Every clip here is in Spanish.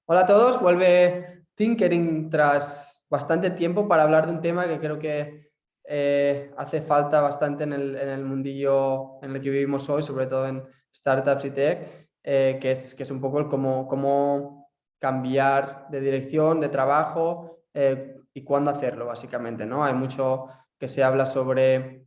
Hola a todos, vuelve Tinkering tras bastante tiempo para hablar de un tema que creo que hace falta bastante en el mundillo en el que vivimos hoy, sobre todo en startups y tech, que es un poco el cómo cambiar de dirección, de trabajo y cuándo hacerlo, básicamente, ¿no? Hay mucho que se habla sobre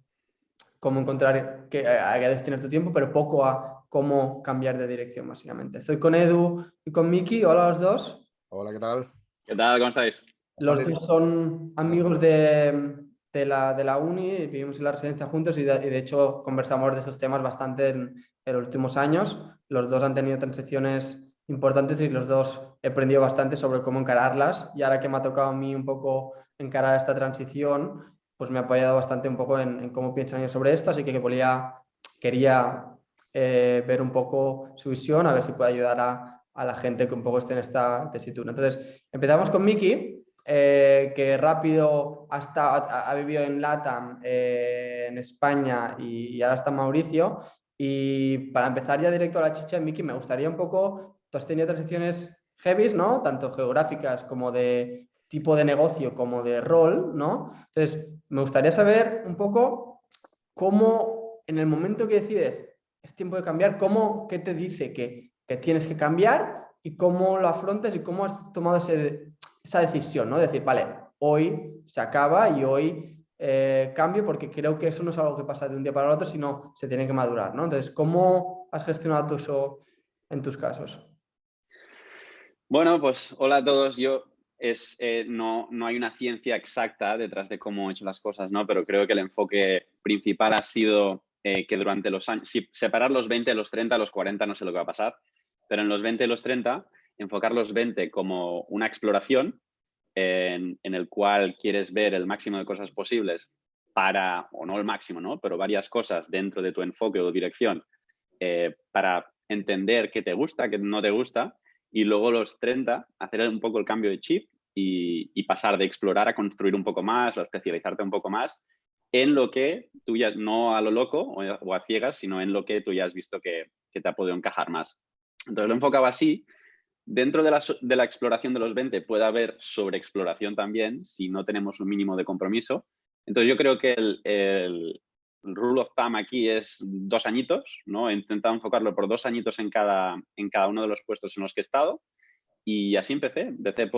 cómo encontrar a qué destinar tu tiempo, pero poco a cómo cambiar de dirección, básicamente. Estoy con Edu y con Miki. Hola a los dos. Hola, ¿qué tal? ¿Qué tal? ¿Cómo estáis? Los dos son amigos de la uni, vivimos en la residencia juntos y de hecho conversamos de estos temas bastante en los últimos años. Los dos han tenido transiciones importantes y los dos he aprendido bastante sobre cómo encararlas, y ahora que me ha tocado a mí un poco encarar esta transición, pues me ha apoyado bastante un poco en cómo piensan ellos sobre esto, así que quería ver un poco su visión, a ver si puede ayudar a la gente que un poco esté en esta tesitura. Entonces, empezamos con Miki, que rápido ha vivido en LATAM, en España y ahora está en Mauricio. Y para empezar ya directo a la chicha, Miki, me gustaría un poco, tú has tenido transiciones heavies, ¿no? Tanto geográficas como de tipo de negocio, como de rol, ¿no? Entonces, me gustaría saber un poco cómo en el momento que decides es tiempo de cambiar, qué te dice que tienes que cambiar y cómo lo afrontas y cómo has tomado esa decisión, ¿no? Decir, vale, hoy se acaba y hoy cambio, porque creo que eso no es algo que pasa de un día para el otro, sino se tiene que madurar, ¿no? Entonces, ¿cómo has gestionado tú eso en tus casos? Bueno, pues hola a todos. No hay una ciencia exacta detrás de cómo he hecho las cosas, ¿no? Pero creo que el enfoque principal ha sido que durante los años, si separar los 20 de los 30, los 40 no sé lo que va a pasar, pero en los 20 y los 30, enfocar los 20 como una exploración en el cual quieres ver el máximo de cosas posibles o no el máximo, ¿no? Pero varias cosas dentro de tu enfoque o dirección para entender qué te gusta, qué no te gusta, y luego los 30 hacer un poco el cambio de chip y pasar de explorar a construir un poco más o a especializarte un poco más en lo que tú ya, no a lo loco o a ciegas, sino en lo que tú ya has visto que te ha podido encajar más. Entonces lo enfocaba así. Dentro de la exploración de los 20 puede haber sobreexploración también si no tenemos un mínimo de compromiso. Entonces yo creo que el rule of thumb aquí es 2 añitos, ¿no? He intentado enfocarlo por 2 añitos en cada uno de los puestos en los que he estado, y así empecé. Empecé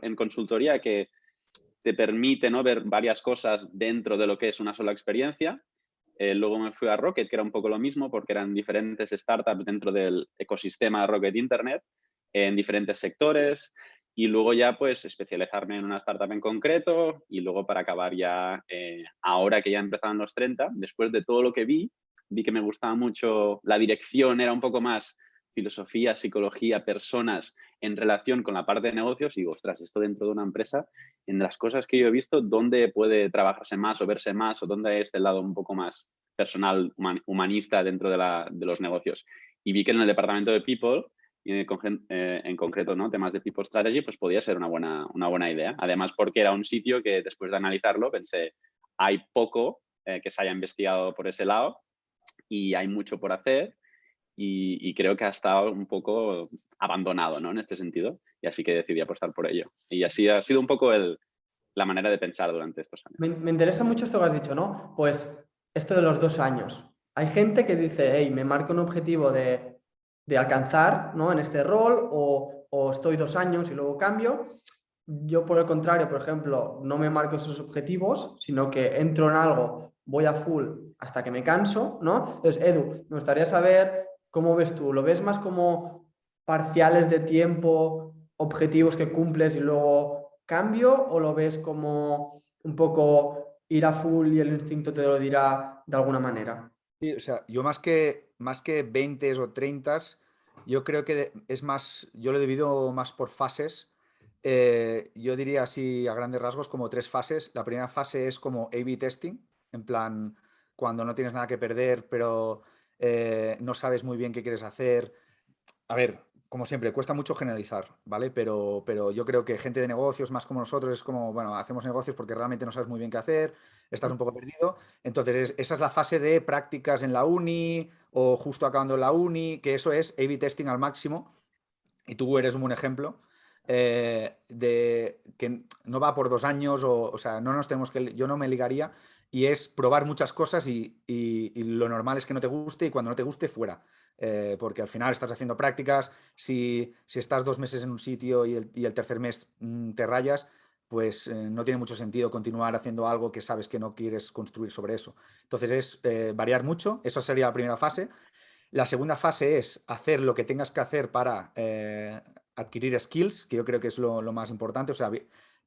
en consultoría, que te permite, ¿no?, ver varias cosas dentro de lo que es una sola experiencia. Luego me fui a Rocket, que era un poco lo mismo, porque eran diferentes startups dentro del ecosistema de Rocket Internet, en diferentes sectores, y luego ya pues especializarme en una startup en concreto, y luego para acabar ya, ahora que ya empezaban los 30, después de todo lo que vi que me gustaba mucho la dirección, era un poco más filosofía, psicología, personas en relación con la parte de negocios, y digo, ostras, esto dentro de una empresa, en las cosas que yo he visto, ¿dónde puede trabajarse más o verse más, o dónde es este lado un poco más personal, humanista dentro de los negocios? Y vi que en el departamento de People, en concreto, ¿no?, temas de People Strategy, pues podía ser una buena idea. Además, porque era un sitio que después de analizarlo pensé, hay poco que se haya investigado por ese lado y hay mucho por hacer, y creo que ha estado un poco abandonado, ¿no?, en este sentido, y así que decidí apostar por ello. Y así ha sido un poco la manera de pensar durante estos años. Me interesa mucho esto que has dicho, ¿no? Pues esto de los 2 años. Hay gente que dice, hey, me marco un objetivo de alcanzar, ¿no?, en este rol, o estoy 2 años y luego cambio. Yo, por el contrario, por ejemplo, no me marco esos objetivos, sino que entro en algo, voy a full hasta que me canso, ¿no? Entonces, Edu, me gustaría saber cómo ves tú. ¿Lo ves más como parciales de tiempo, objetivos que cumples y luego cambio, o lo ves como un poco ir a full y el instinto te lo dirá de alguna manera? Sí, o sea, yo más que 20 o 30, yo creo que es más, yo lo divido más por fases. Yo diría así a grandes rasgos como 3 fases. La primera fase es como A/B testing, en plan, cuando no tienes nada que perder, pero no sabes muy bien qué quieres hacer. A ver, como siempre, cuesta mucho generalizar, ¿vale? Pero yo creo que gente de negocios, más como nosotros, es como, bueno, hacemos negocios porque realmente no sabes muy bien qué hacer, estás un poco perdido. Entonces, esa es la fase de prácticas en la uni o justo acabando la uni, que eso es A/B testing al máximo, y tú eres un buen ejemplo. que no va por 2 años, o sea, no nos tenemos que, yo no me ligaría, y es probar muchas cosas y lo normal es que no te guste y cuando no te guste, fuera. Porque al final estás haciendo prácticas, si estás 2 meses en un sitio y el tercer mes te rayas, pues no tiene mucho sentido continuar haciendo algo que sabes que no quieres construir sobre eso. Entonces es variar mucho, eso sería la primera fase. La segunda fase es hacer lo que tengas que hacer para adquirir skills, que yo creo que es lo más importante, o sea,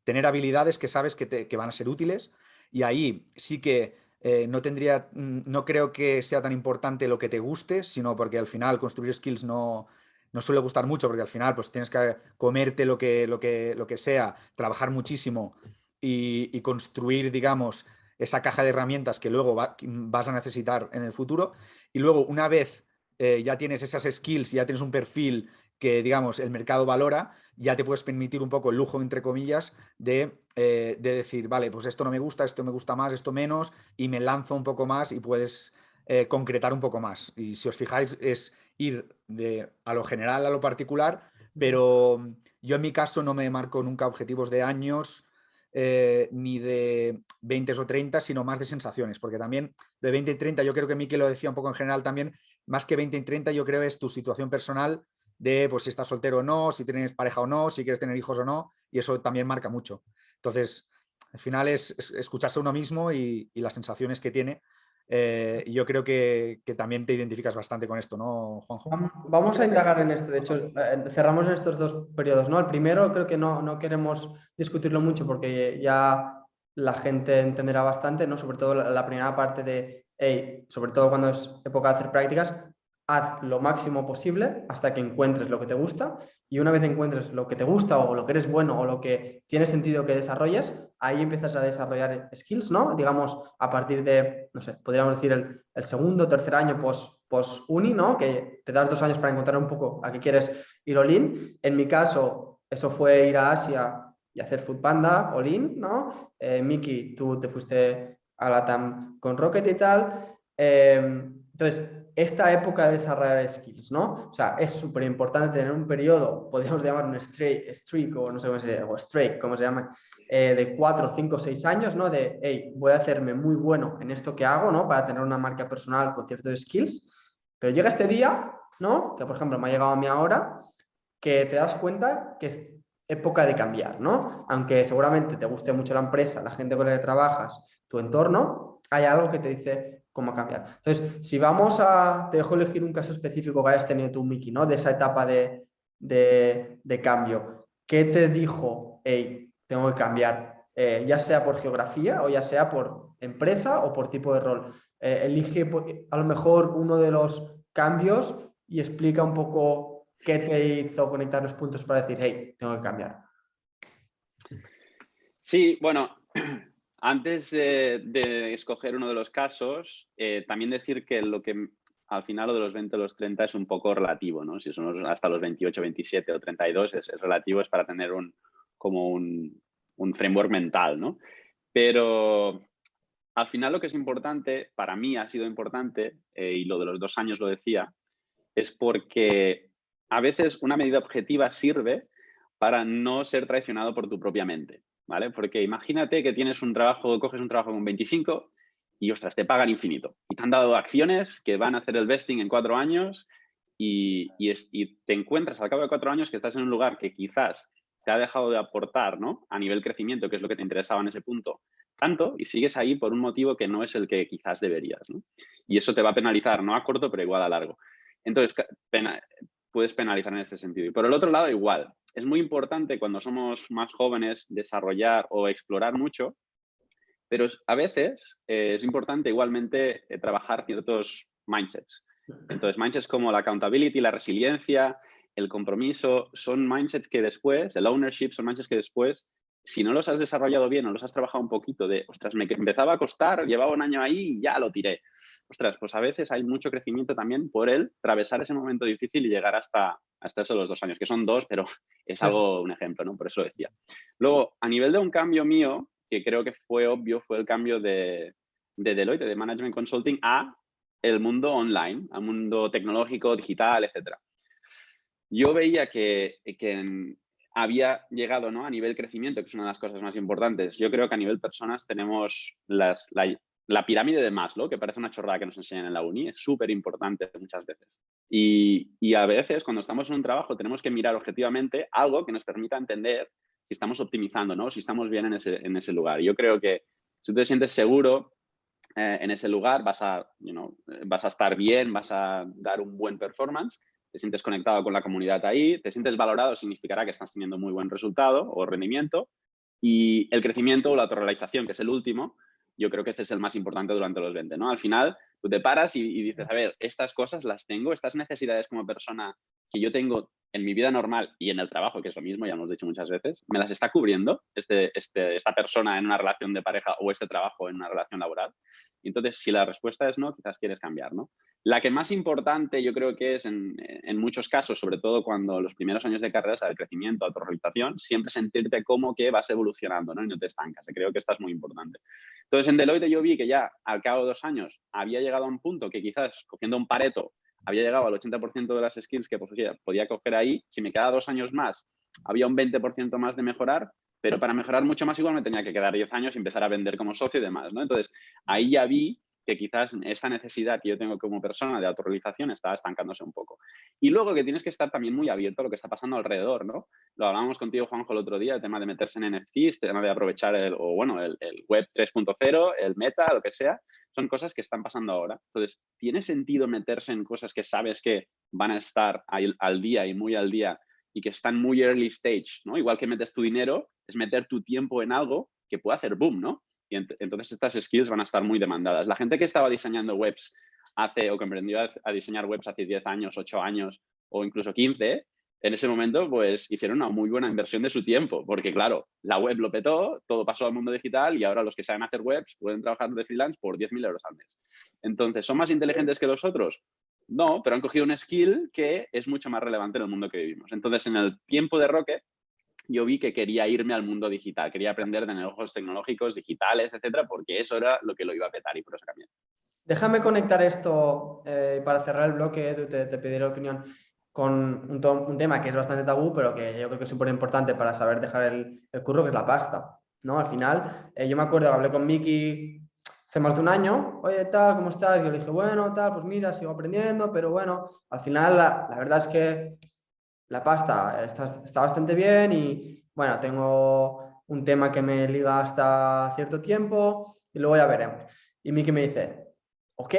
tener habilidades que sabes que van a ser útiles, y ahí sí que no creo que sea tan importante lo que te guste, sino porque al final construir skills no suele gustar mucho, porque al final pues tienes que comerte lo que sea, trabajar muchísimo y construir, digamos, esa caja de herramientas que luego vas a necesitar en el futuro. Y luego, una vez ya tienes esas skills, ya tienes un perfil que, digamos, el mercado valora, ya te puedes permitir un poco el lujo, entre comillas, de decir, vale, pues esto no me gusta, esto me gusta más, esto menos, y me lanzo un poco más y puedes concretar un poco más. Y si os fijáis, es ir a lo general a lo particular, pero yo en mi caso no me marco nunca objetivos de años, ni de 20 o 30, sino más de sensaciones, porque también de 20 y 30, yo creo que Miki lo decía un poco en general también, más que 20 y 30 yo creo es tu situación personal de pues si estás soltero o no, si tienes pareja o no, si quieres tener hijos o no, y eso también marca mucho. Entonces, al final es escucharse a uno mismo y las sensaciones que tiene. Y yo creo que también te identificas bastante con esto, ¿no, Juanjo? Vamos a indagar en esto. De hecho, cerramos en estos dos periodos, ¿no? El primero creo que no queremos discutirlo mucho porque ya la gente entenderá bastante, ¿no? Sobre todo la primera parte de, hey, sobre todo cuando es época de hacer prácticas, haz lo máximo posible hasta que encuentres lo que te gusta, y una vez encuentres lo que te gusta o lo que eres bueno o lo que tiene sentido que desarrolles, ahí empiezas a desarrollar skills, ¿no? Digamos, a partir de, no sé, podríamos decir el segundo o tercer año post-uni, ¿no? Que te das 2 años para encontrar un poco a qué quieres ir all-in. En mi caso, eso fue ir a Asia y hacer Foodpanda all-in, ¿no? Miki, tú te fuiste a Latam con Rocket y tal. Entonces, esta época de desarrollar skills, ¿no? O sea, es súper importante tener un periodo, podríamos llamar un streak o no sé cómo se llama, o streak, como se llama, de 4, 5, 6 años, ¿no? De, hey, voy a hacerme muy bueno en esto que hago, ¿no? Para tener una marca personal con ciertos skills. Pero llega este día, ¿no? Que por ejemplo me ha llegado a mí ahora, que te das cuenta que es época de cambiar, ¿no? Aunque seguramente te guste mucho la empresa, la gente con la que trabajas, tu entorno, hay algo que te dice cómo cambiar. Entonces, si vamos a... Te dejo elegir un caso específico que hayas tenido tú, Miki, ¿no? De esa etapa de cambio. ¿Qué te dijo, hey, tengo que cambiar? Ya sea por geografía o ya sea por empresa o por tipo de rol. Elige a lo mejor uno de los cambios y explica un poco qué te hizo conectar los puntos para decir, hey, tengo que cambiar. Sí, bueno, antes de escoger uno de los casos, también decir que lo que al final lo de los 20 o los 30 es un poco relativo, ¿no? Si son hasta los 28, 27 o 32 es relativo, es para tener como un framework mental, ¿no? Pero al final lo que es importante, para mí ha sido importante, y lo de los 2 años lo decía, es porque a veces una medida objetiva sirve para no ser traicionado por tu propia mente, ¿vale? Porque imagínate que tienes un trabajo, coges un trabajo con 25 y, ostras, te pagan infinito. Y te han dado acciones que van a hacer el vesting en 4 años y te encuentras al cabo de 4 años que estás en un lugar que quizás te ha dejado de aportar, ¿no? A nivel crecimiento, que es lo que te interesaba en ese punto, tanto, y sigues ahí por un motivo que no es el que quizás deberías, ¿no? Y eso te va a penalizar, no a corto, pero igual a largo. Entonces, puedes penalizar en este sentido. Y por el otro lado, igual. Es muy importante cuando somos más jóvenes desarrollar o explorar mucho, pero a veces es importante igualmente trabajar ciertos mindsets. Entonces, mindsets como la accountability, la resiliencia, el compromiso, son mindsets que después, el ownership, son mindsets que después, si no los has desarrollado bien o los has trabajado un poquito de, ostras, me empezaba a costar, llevaba un año ahí y ya lo tiré. Ostras, pues a veces hay mucho crecimiento también por el atravesar ese momento difícil y llegar hasta eso de los 2 años, que son 2, pero es Sí. algo, un ejemplo, ¿no? Por eso decía. Luego, a nivel de un cambio mío, que creo que fue obvio, fue el cambio de Deloitte, de Management Consulting, a el mundo online, al mundo tecnológico, digital, etc. Yo veía que había llegado, ¿no?, a nivel crecimiento, que es una de las cosas más importantes. Yo creo que a nivel personas tenemos la pirámide de Maslow, que parece una chorrada que nos enseñan en la uni, es súper importante muchas veces. Y a veces, cuando estamos en un trabajo, tenemos que mirar objetivamente algo que nos permita entender si estamos optimizando, ¿no?, si estamos bien en ese lugar. Yo creo que si tú te sientes seguro en ese lugar, vas a estar bien, vas a dar un buen performance, te sientes conectado con la comunidad ahí, te sientes valorado, significará que estás teniendo muy buen resultado o rendimiento. Y el crecimiento o la autorrealización, que es el último, yo creo que este es el más importante durante los 20, ¿no? Al final, tú te paras y dices, a ver, estas cosas las tengo, estas necesidades como persona que yo tengo en mi vida normal y en el trabajo, que es lo mismo, ya hemos dicho muchas veces, ¿me las está cubriendo esta persona en una relación de pareja o este trabajo en una relación laboral? Y entonces, si la respuesta es no, quizás quieres cambiar, ¿no? La que más importante yo creo que es en muchos casos, sobre todo cuando los primeros años de carrera, es el crecimiento, autorrealización, siempre sentirte como que vas evolucionando, ¿no?, y no te estancas. Creo que esta es muy importante. Entonces, en Deloitte yo vi que ya al cabo de 2 años había llegado a un punto que quizás, cogiendo un Pareto, había llegado al 80% de las skills que podía coger ahí. Si me quedaba 2 años más, había un 20% más de mejorar, pero para mejorar mucho más igual me tenía que quedar 10 años y empezar a vender como socio y demás, ¿no? Entonces, ahí ya vi que quizás esta necesidad que yo tengo como persona de autorrealización estaba estancándose un poco. Y luego que tienes que estar también muy abierto a lo que está pasando alrededor, ¿no? Lo hablábamos contigo, Juanjo, el otro día, el tema de meterse en NFTs, el tema de aprovechar el web 3.0, el meta, lo que sea, son cosas que están pasando ahora. Entonces, ¿tiene sentido meterse en cosas que sabes que van a estar al día y muy al día y que están muy early stage, ¿no? Igual que metes tu dinero, es meter tu tiempo en algo que pueda hacer boom, ¿no? Y entonces estas skills van a estar muy demandadas. La gente que estaba diseñando webs o que emprendió a diseñar webs hace 10 años, 8 años o incluso 15, en ese momento pues hicieron una muy buena inversión de su tiempo, porque claro, la web lo petó, todo pasó al mundo digital y ahora los que saben hacer webs pueden trabajar de freelance por 10.000 euros al mes. Entonces, ¿son más inteligentes que los otros? No, pero han cogido un skill que es mucho más relevante en el mundo que vivimos. Entonces, en el tiempo de Rocket, yo vi que quería irme al mundo digital, quería aprender de negocios tecnológicos, digitales, etcétera, porque eso era lo que lo iba a petar y por eso cambié. Déjame conectar esto para cerrar el bloque, te pediré opinión con un tema que es bastante tabú, pero que yo creo que es súper importante para saber dejar el curro, que es la pasta, ¿no? Al final, yo me acuerdo que hablé con Miki hace más de un año, oye, tal, ¿cómo estás? Y yo le dije, bueno, tal, pues mira, sigo aprendiendo, pero bueno, al final la verdad es que la pasta está bastante bien y bueno, tengo un tema que me liga hasta cierto tiempo y luego ya veremos. Y Miki me dice, ok,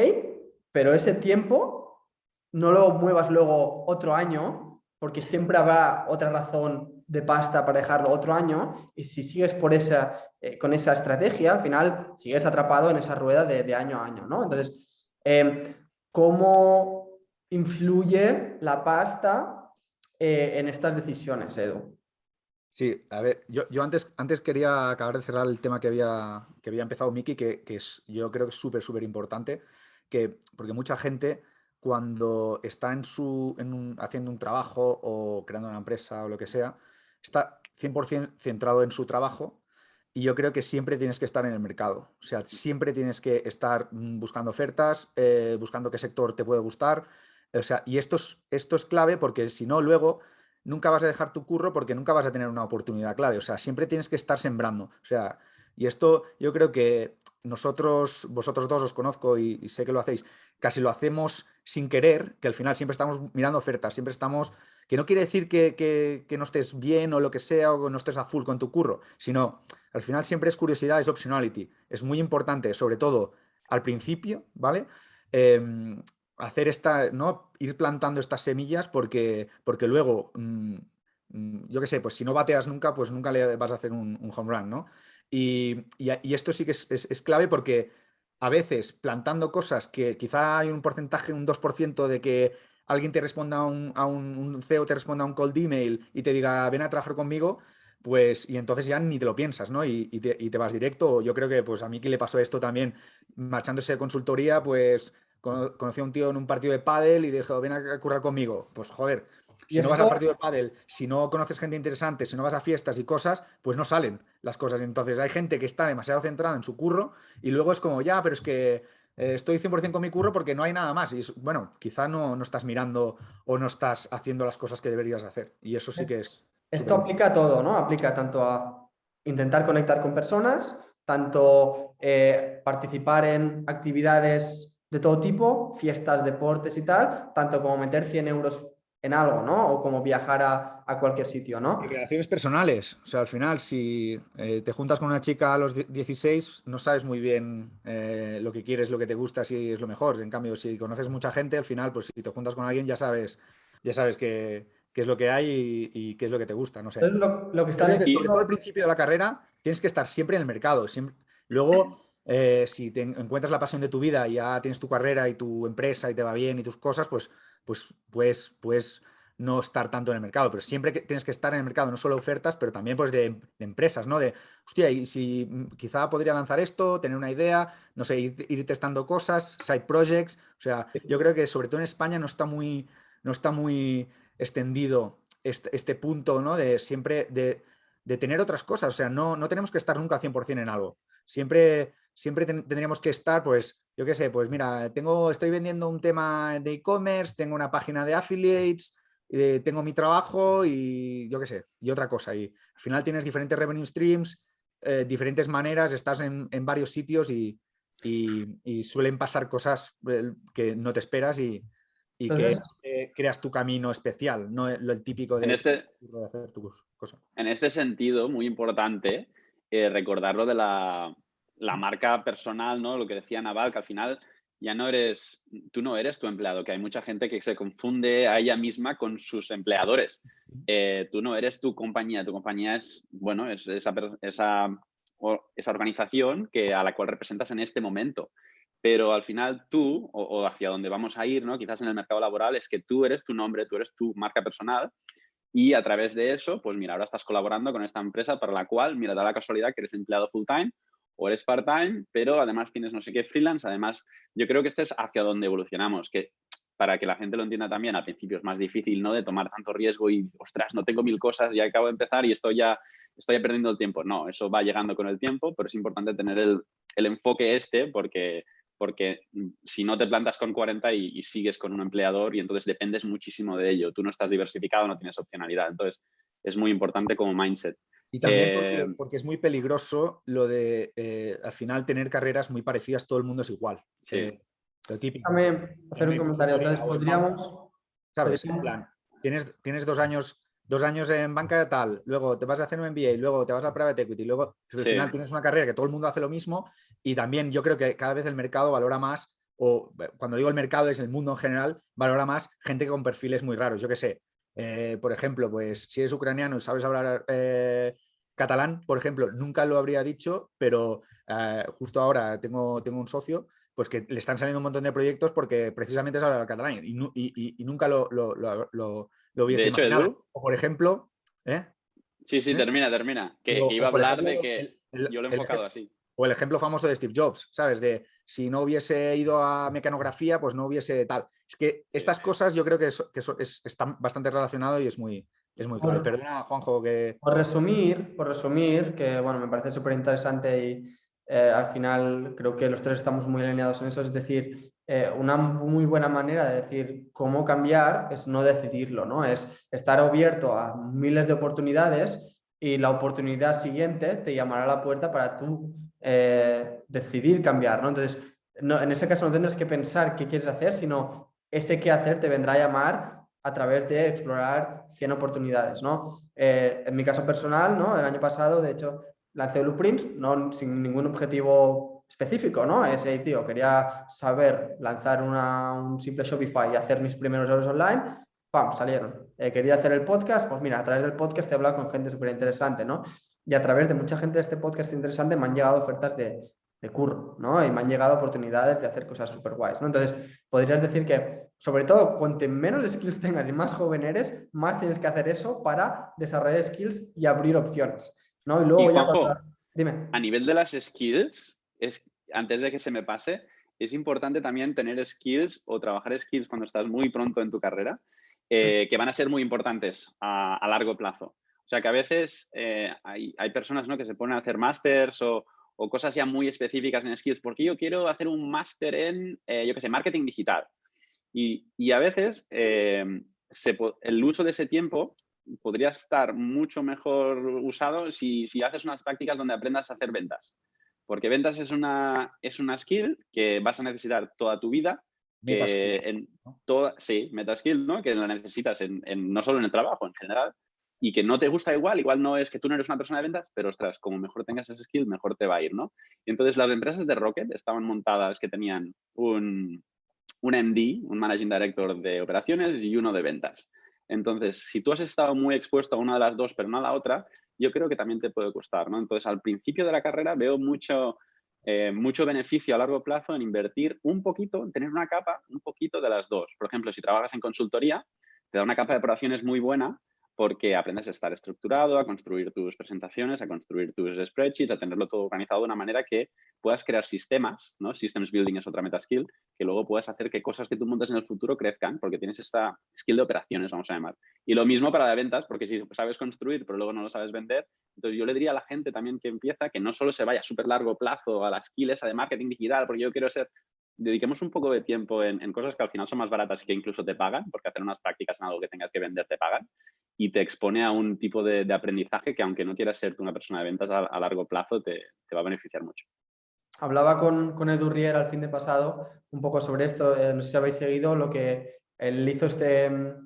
pero ese tiempo no lo muevas luego otro año porque siempre habrá otra razón de pasta para dejarlo otro año y si sigues con esa estrategia, al final sigues atrapado en esa rueda de año a año, ¿no? Entonces, ¿cómo influye la pasta en estas decisiones, Edu? Sí, a ver, yo antes quería acabar de cerrar el tema que había empezado Miki, yo creo que es súper importante, porque mucha gente cuando está haciendo un trabajo o creando una empresa o lo que sea, está 100% centrado en su trabajo y yo creo que siempre tienes que estar en el mercado. O sea, siempre tienes que estar buscando ofertas, buscando qué sector te puede gustar. O sea, y esto es clave porque si no, luego nunca vas a dejar tu curro porque nunca vas a tener una oportunidad clave. O sea, siempre tienes que estar sembrando. O sea, y esto yo creo que vosotros dos os conozco y sé que lo hacéis, casi lo hacemos sin querer, que al final siempre estamos mirando ofertas, siempre estamos, que no quiere decir que no estés bien o lo que sea, o que no estés a full con tu curro, sino al final siempre es curiosidad, es optionality. Es muy importante, sobre todo al principio, ¿vale? Hacer ¿no? Ir plantando estas semillas porque luego, yo qué sé, pues si no bateas nunca, pues nunca le vas a hacer un home run, ¿no? Y esto sí que es clave porque a veces plantando cosas que quizá hay un porcentaje, un 2% de que alguien te responda un CEO te responda a un cold email y te diga, ven a trabajar conmigo, pues, y entonces ya ni te lo piensas, ¿no? Y te vas directo. Yo creo que pues a Miki le pasó esto también, marchándose de consultoría, pues conocí a un tío en un partido de pádel y dijo, ven a currar conmigo. Pues joder, Y si no vas a esto, partido de pádel, si no conoces gente interesante, si no vas a fiestas y cosas, pues no salen las cosas. Entonces hay gente que está demasiado centrada en su curro y luego es como, ya, pero es que estoy 100% con mi curro porque no hay nada más. Y bueno, quizá no estás mirando o no estás haciendo las cosas que deberías hacer. Y eso sí que es Esto aplica a todo, ¿no? Aplica tanto a intentar conectar con personas, tanto participar en actividades de todo tipo, fiestas, deportes y tal, tanto como meter 100 euros en algo, ¿no? O como viajar a cualquier sitio, ¿no? Y relaciones personales. O sea, al final, si te juntas con una chica a los 16, no sabes muy bien lo que quieres, lo que te gusta, si es lo mejor. En cambio, si conoces mucha gente, al final, pues si te juntas con alguien, ya sabes qué es lo que hay y qué es lo que te gusta. No sé. Entonces, lo que Yo estás creo que sobre todo al diciendo, principio de la carrera tienes que estar siempre en el mercado. Luego, si te encuentras la pasión de tu vida y ya tienes tu carrera y tu empresa y te va bien y tus cosas, pues puedes no estar tanto en el mercado. Pero siempre que tienes que estar en el mercado, no solo ofertas, pero también pues de empresas, ¿no? De, hostia, y si quizá podría lanzar esto, tener una idea, no sé, ir testando cosas, side projects. O sea, yo creo que sobre todo en España no está muy extendido este punto, ¿no? De siempre de tener otras cosas. O sea, no tenemos que estar nunca 100% en algo. Siempre tendríamos que estar, pues, yo qué sé, pues mira, estoy vendiendo un tema de e-commerce, tengo una página de affiliates, tengo mi trabajo y yo qué sé, y otra cosa. Y al final tienes diferentes revenue streams, diferentes maneras, estás en varios sitios y suelen pasar cosas que no te esperas y que entonces, creas tu camino especial, no el típico En de este, hacer tu cosa. en este sentido, muy importante recordar lo de la marca personal, ¿no? Lo que decía Naval, que al final ya tú no eres tu empleado, que hay mucha gente que se confunde a ella misma con sus empleadores. Tú no eres tu compañía es, bueno, es esa organización a la cual representas en este momento. Pero al final tú, o hacia donde vamos a ir, ¿no? Quizás en el mercado laboral, es que tú eres tu nombre, tú eres tu marca personal y a través de eso, pues mira, ahora estás colaborando con esta empresa para la cual, mira, da la casualidad que eres empleado full time o eres part time, pero además tienes no sé qué freelance. Además, yo creo que este es hacia donde evolucionamos, que para que la gente lo entienda también, al principio es más difícil, ¿no? De tomar tanto riesgo y, ostras, no tengo 1000 cosas, ya acabo de empezar y estoy ya perdiendo el tiempo. No, eso va llegando con el tiempo, pero es importante tener el enfoque porque si no te plantas con 40 y sigues con un empleador y entonces dependes muchísimo de ello. Tú no estás diversificado, no tienes opcionalidad. Entonces, es muy importante como mindset. Y también porque es muy peligroso lo de al final tener carreras muy parecidas, todo el mundo es igual. Sí, Lo típico. déjame hacer un En comentario. Entonces, consultoría o en banca, ¿sabes? En podríamos plan, tienes 2 años en banca de tal, luego te vas a hacer un MBA, luego te vas a private equity, luego al sí. final tienes una carrera que todo el mundo hace lo mismo y también yo creo que cada vez el mercado valora más, o cuando digo el mercado es el mundo en general, valora más gente con perfiles muy raros. Yo qué sé, por ejemplo, pues si eres ucraniano y sabes hablar catalán, por ejemplo, nunca lo habría dicho, pero justo ahora tengo un socio pues que le están saliendo un montón de proyectos porque precisamente es hablar catalán y nunca lo De hubiese hecho, imaginado. Edu, O por ejemplo, ¿eh? sí, sí, ¿Eh? termina. Que Digo, iba o a por hablar ejemplo, de que yo lo he enfocado así. o el ejemplo famoso de Steve Jobs, ¿sabes? De si no hubiese ido a mecanografía, pues no hubiese tal. Es que Sí. estas cosas yo creo que están bastante relacionadas y es muy clave. por, Perdona, Juanjo, que... por resumir, que bueno, me parece súper interesante y al final creo que los tres estamos muy alineados en eso, es decir, una muy buena manera de decir cómo cambiar es no decidirlo, ¿no? Es estar abierto a miles de oportunidades y la oportunidad siguiente te llamará a la puerta para tú decidir cambiar, ¿no? Entonces, no, en ese caso no tendrás que pensar qué quieres hacer, sino ese qué hacer te vendrá a llamar a través de explorar 100 oportunidades, ¿no? En mi caso personal, ¿no? El año pasado, de hecho, lancé Blueprints, no sin ningún objetivo específico, ¿no? Ese, tío, quería saber lanzar un simple Shopify y hacer mis primeros euros online, ¡pam! Salieron. Quería hacer el podcast, pues mira, a través del podcast he hablado con gente súper interesante, ¿no? Y a través de mucha gente de este podcast interesante me han llegado ofertas de curro, ¿no? Y me han llegado oportunidades de hacer cosas súper guays, ¿no? Entonces, podrías decir que, sobre todo, cuanto menos skills tengas y más joven eres, más tienes que hacer eso para desarrollar skills y abrir opciones, ¿no? Y Y luego ya Juanjo, Dime. a nivel de las skills, antes de que se me pase, es importante también tener skills o trabajar skills cuando estás muy pronto en tu carrera, que van a ser muy importantes a largo plazo. O sea, que a veces hay personas, ¿no? Que se ponen a hacer másters o cosas ya muy específicas en skills, porque yo quiero hacer un máster en, yo qué sé, marketing digital. Y a veces el uso de ese tiempo podría estar mucho mejor usado si haces unas prácticas donde aprendas a hacer ventas. Porque ventas es una skill que vas a necesitar toda tu vida. Metaskill, ¿no? Sí, metaskill, ¿no? Que la necesitas no solo en el trabajo, en general. Y que no te gusta igual no es que tú no eres una persona de ventas, pero ostras, como mejor tengas ese skill, mejor te va a ir, ¿no? Y entonces las empresas de Rocket estaban montadas que tenían un MD, un Managing Director de operaciones y uno de ventas. Entonces, si tú has estado muy expuesto a una de las dos, pero no a la otra, yo creo que también te puede costar, ¿no? Entonces, al principio de la carrera veo mucho beneficio a largo plazo en invertir un poquito, en tener una capa, un poquito de las dos. Por ejemplo, si trabajas en consultoría, te da una capa de operaciones muy buena porque aprendes a estar estructurado, a construir tus presentaciones, a construir tus spreadsheets, a tenerlo todo organizado de una manera que puedas crear sistemas, ¿no? Systems building es otra metaskill, que luego puedas hacer que cosas que tú montes en el futuro crezcan, porque tienes esta skill de operaciones, vamos a llamar. Y lo mismo para las ventas, porque si sabes construir, pero luego no lo sabes vender, entonces yo le diría a la gente también que empieza que no solo se vaya a súper largo plazo a las skills, a de marketing digital, porque yo quiero ser... Dediquemos un poco de tiempo en cosas que al final son más baratas y que incluso te pagan, porque hacer unas prácticas en algo que tengas que vender te pagan, y te expone a un tipo de aprendizaje que, aunque no quieras ser tú una persona de ventas a largo plazo, te va a beneficiar mucho. Hablaba con Edu Riera el fin de pasado un poco sobre esto. No sé si habéis seguido lo que él hizo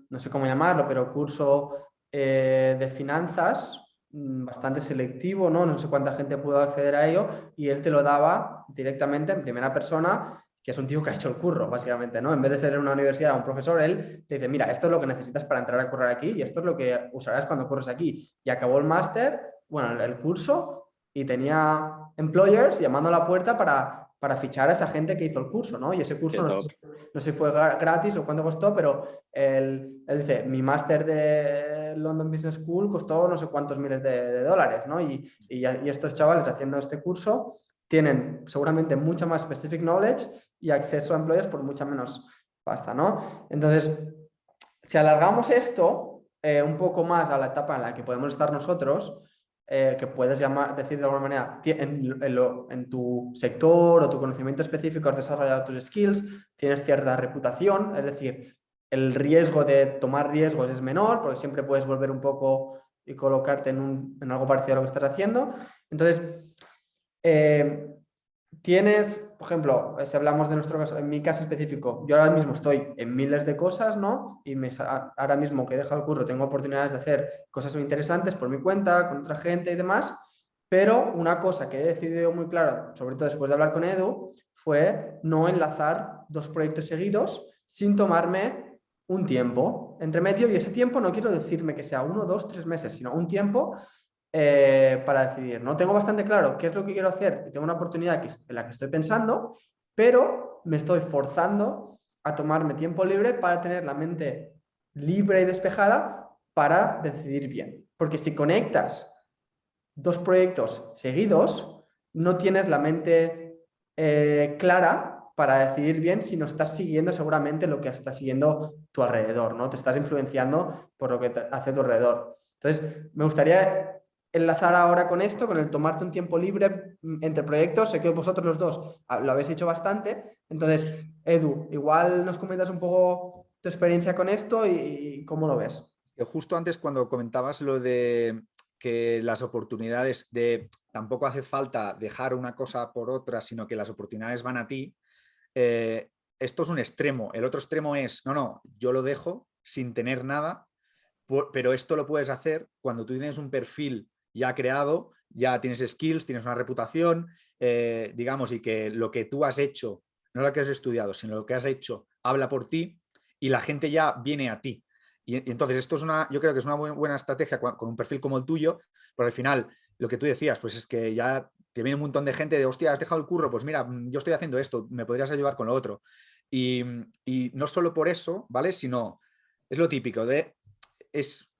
no sé cómo llamarlo, pero curso de finanzas bastante selectivo, ¿no? No sé cuánta gente pudo acceder a ello y él te lo daba directamente en primera persona, que es un tío que ha hecho el curro, básicamente, ¿no? En vez de ser en una universidad un profesor, él te dice, mira, esto es lo que necesitas para entrar a currar aquí y esto es lo que usarás cuando curres aquí. Y acabó el máster, bueno, el curso, y tenía employers llamando a la puerta para fichar a esa gente que hizo el curso, ¿no? Y ese curso no sé si fue gratis o cuánto costó, pero él dice, mi máster de London Business School costó no sé cuántos miles de dólares, ¿no? Y estos chavales haciendo este curso tienen seguramente mucha más specific knowledge y acceso a employers por mucha menos pasta, ¿no? Entonces, si alargamos esto un poco más a la etapa en la que podemos estar nosotros, que puedes decir de alguna manera, en tu sector o tu conocimiento específico has desarrollado tus skills, tienes cierta reputación, es decir, el riesgo de tomar riesgos es menor porque siempre puedes volver un poco y colocarte en algo parecido a lo que estás haciendo. Entonces, tienes, por ejemplo, si hablamos de nuestro caso, en mi caso específico, yo ahora mismo estoy en miles de cosas, ¿no? Y ahora mismo que he dejado el curro tengo oportunidades de hacer cosas muy interesantes por mi cuenta, con otra gente y demás, pero una cosa que he decidido muy claro, sobre todo después de hablar con Edu, fue no enlazar dos proyectos seguidos sin tomarme un tiempo entre medio, y ese tiempo no quiero decirme que sea 1, 2, 3 meses, sino un tiempo para decidir, ¿no? Tengo bastante claro qué es lo que quiero hacer y tengo una oportunidad en la que estoy pensando, pero me estoy forzando a tomarme tiempo libre para tener la mente libre y despejada para decidir bien. Porque si conectas dos proyectos seguidos, no tienes la mente clara para decidir bien si no estás siguiendo seguramente lo que está siguiendo tu alrededor, ¿no? Te estás influenciando por lo que hace tu alrededor. Entonces, me gustaría enlazar ahora con esto, con el tomarte un tiempo libre entre proyectos. Sé que vosotros los dos lo habéis hecho bastante. Entonces, Edu, igual nos comentas un poco tu experiencia con esto y cómo lo ves. Justo antes, cuando comentabas lo de que las oportunidades de tampoco hace falta dejar una cosa por otra, sino que las oportunidades van a ti, esto es un extremo. El otro extremo es, no, yo lo dejo sin tener nada, pero esto lo puedes hacer cuando tú tienes un perfil ya creado, ya tienes skills, tienes una reputación, digamos, y que lo que tú has hecho, no lo que has estudiado, sino lo que has hecho, habla por ti y la gente ya viene a ti. Y entonces esto es yo creo que es una buena estrategia con un perfil como el tuyo, porque al final lo que tú decías, pues es que ya te viene un montón de gente de, hostia, has dejado el curro, pues mira, yo estoy haciendo esto, me podrías ayudar con lo otro. Y no solo por eso, ¿vale? Sino, es lo típico de,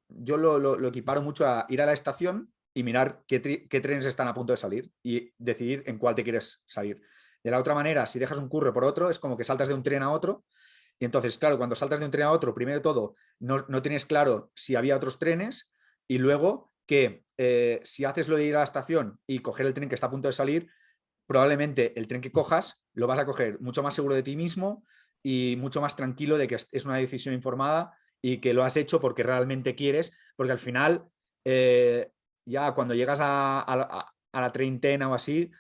yo lo equiparo mucho a ir a la estación y mirar qué trenes están a punto de salir y decidir en cuál te quieres salir. De la otra manera, si dejas un curro por otro, es como que saltas de un tren a otro. Y entonces, claro, cuando saltas de un tren a otro, primero de todo, no tienes claro si había otros trenes, y luego que si haces lo de ir a la estación y coger el tren que está a punto de salir, probablemente el tren que cojas lo vas a coger mucho más seguro de ti mismo y mucho más tranquilo de que es una decisión informada y que lo has hecho porque realmente quieres, porque al final, ya cuando llegas a la treintena o así,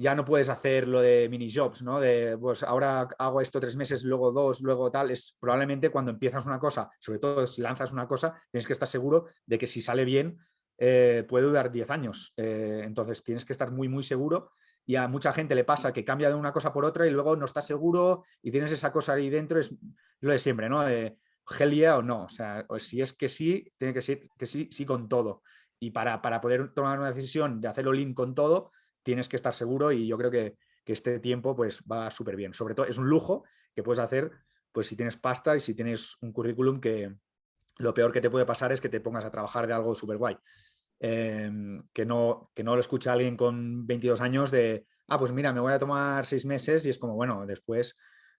ya no puedes hacer lo de mini jobs, ¿no? De pues ahora hago esto 3 meses, luego 2, luego tal. Es probablemente cuando empiezas una cosa, sobre todo si lanzas una cosa, tienes que estar seguro de que si sale bien puede durar 10 años. Entonces tienes que estar muy, muy seguro. Y a mucha gente le pasa que cambia de una cosa por otra y luego no estás seguro y tienes esa cosa ahí dentro. Es lo de siempre, ¿no? Hell yeah o no. O sea, si es que sí, tiene que ser que sí, sí con todo. Y para poder tomar una decisión de hacerlo lean con todo, tienes que estar seguro y yo creo que este tiempo pues va súper bien. Sobre todo es un lujo que puedes hacer pues si tienes pasta y si tienes un currículum que lo peor que te puede pasar es que te pongas a trabajar de algo súper guay. Que no lo escuche alguien con 22 años de, pues mira, me voy a tomar 6 meses y es como, bueno, después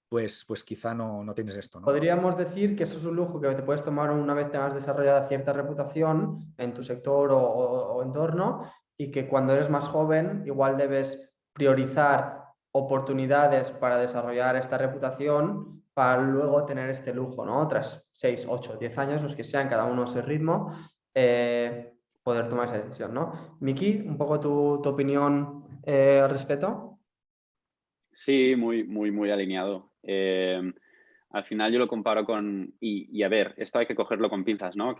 pues quizá no tienes esto, ¿no? Podríamos decir que eso es un lujo que te puedes tomar una vez tengas desarrollada cierta reputación en tu sector o entorno, y que cuando eres más joven igual debes priorizar oportunidades para desarrollar esta reputación para luego tener este lujo, ¿no? Tras 6, 8, 10 años, los que sean, cada uno a su ritmo, poder tomar esa decisión, ¿no? Miki, un poco tu opinión al respecto. Sí, muy, muy, muy alineado. Al final yo lo comparo con, y a ver, esto hay que cogerlo con pinzas, ¿no?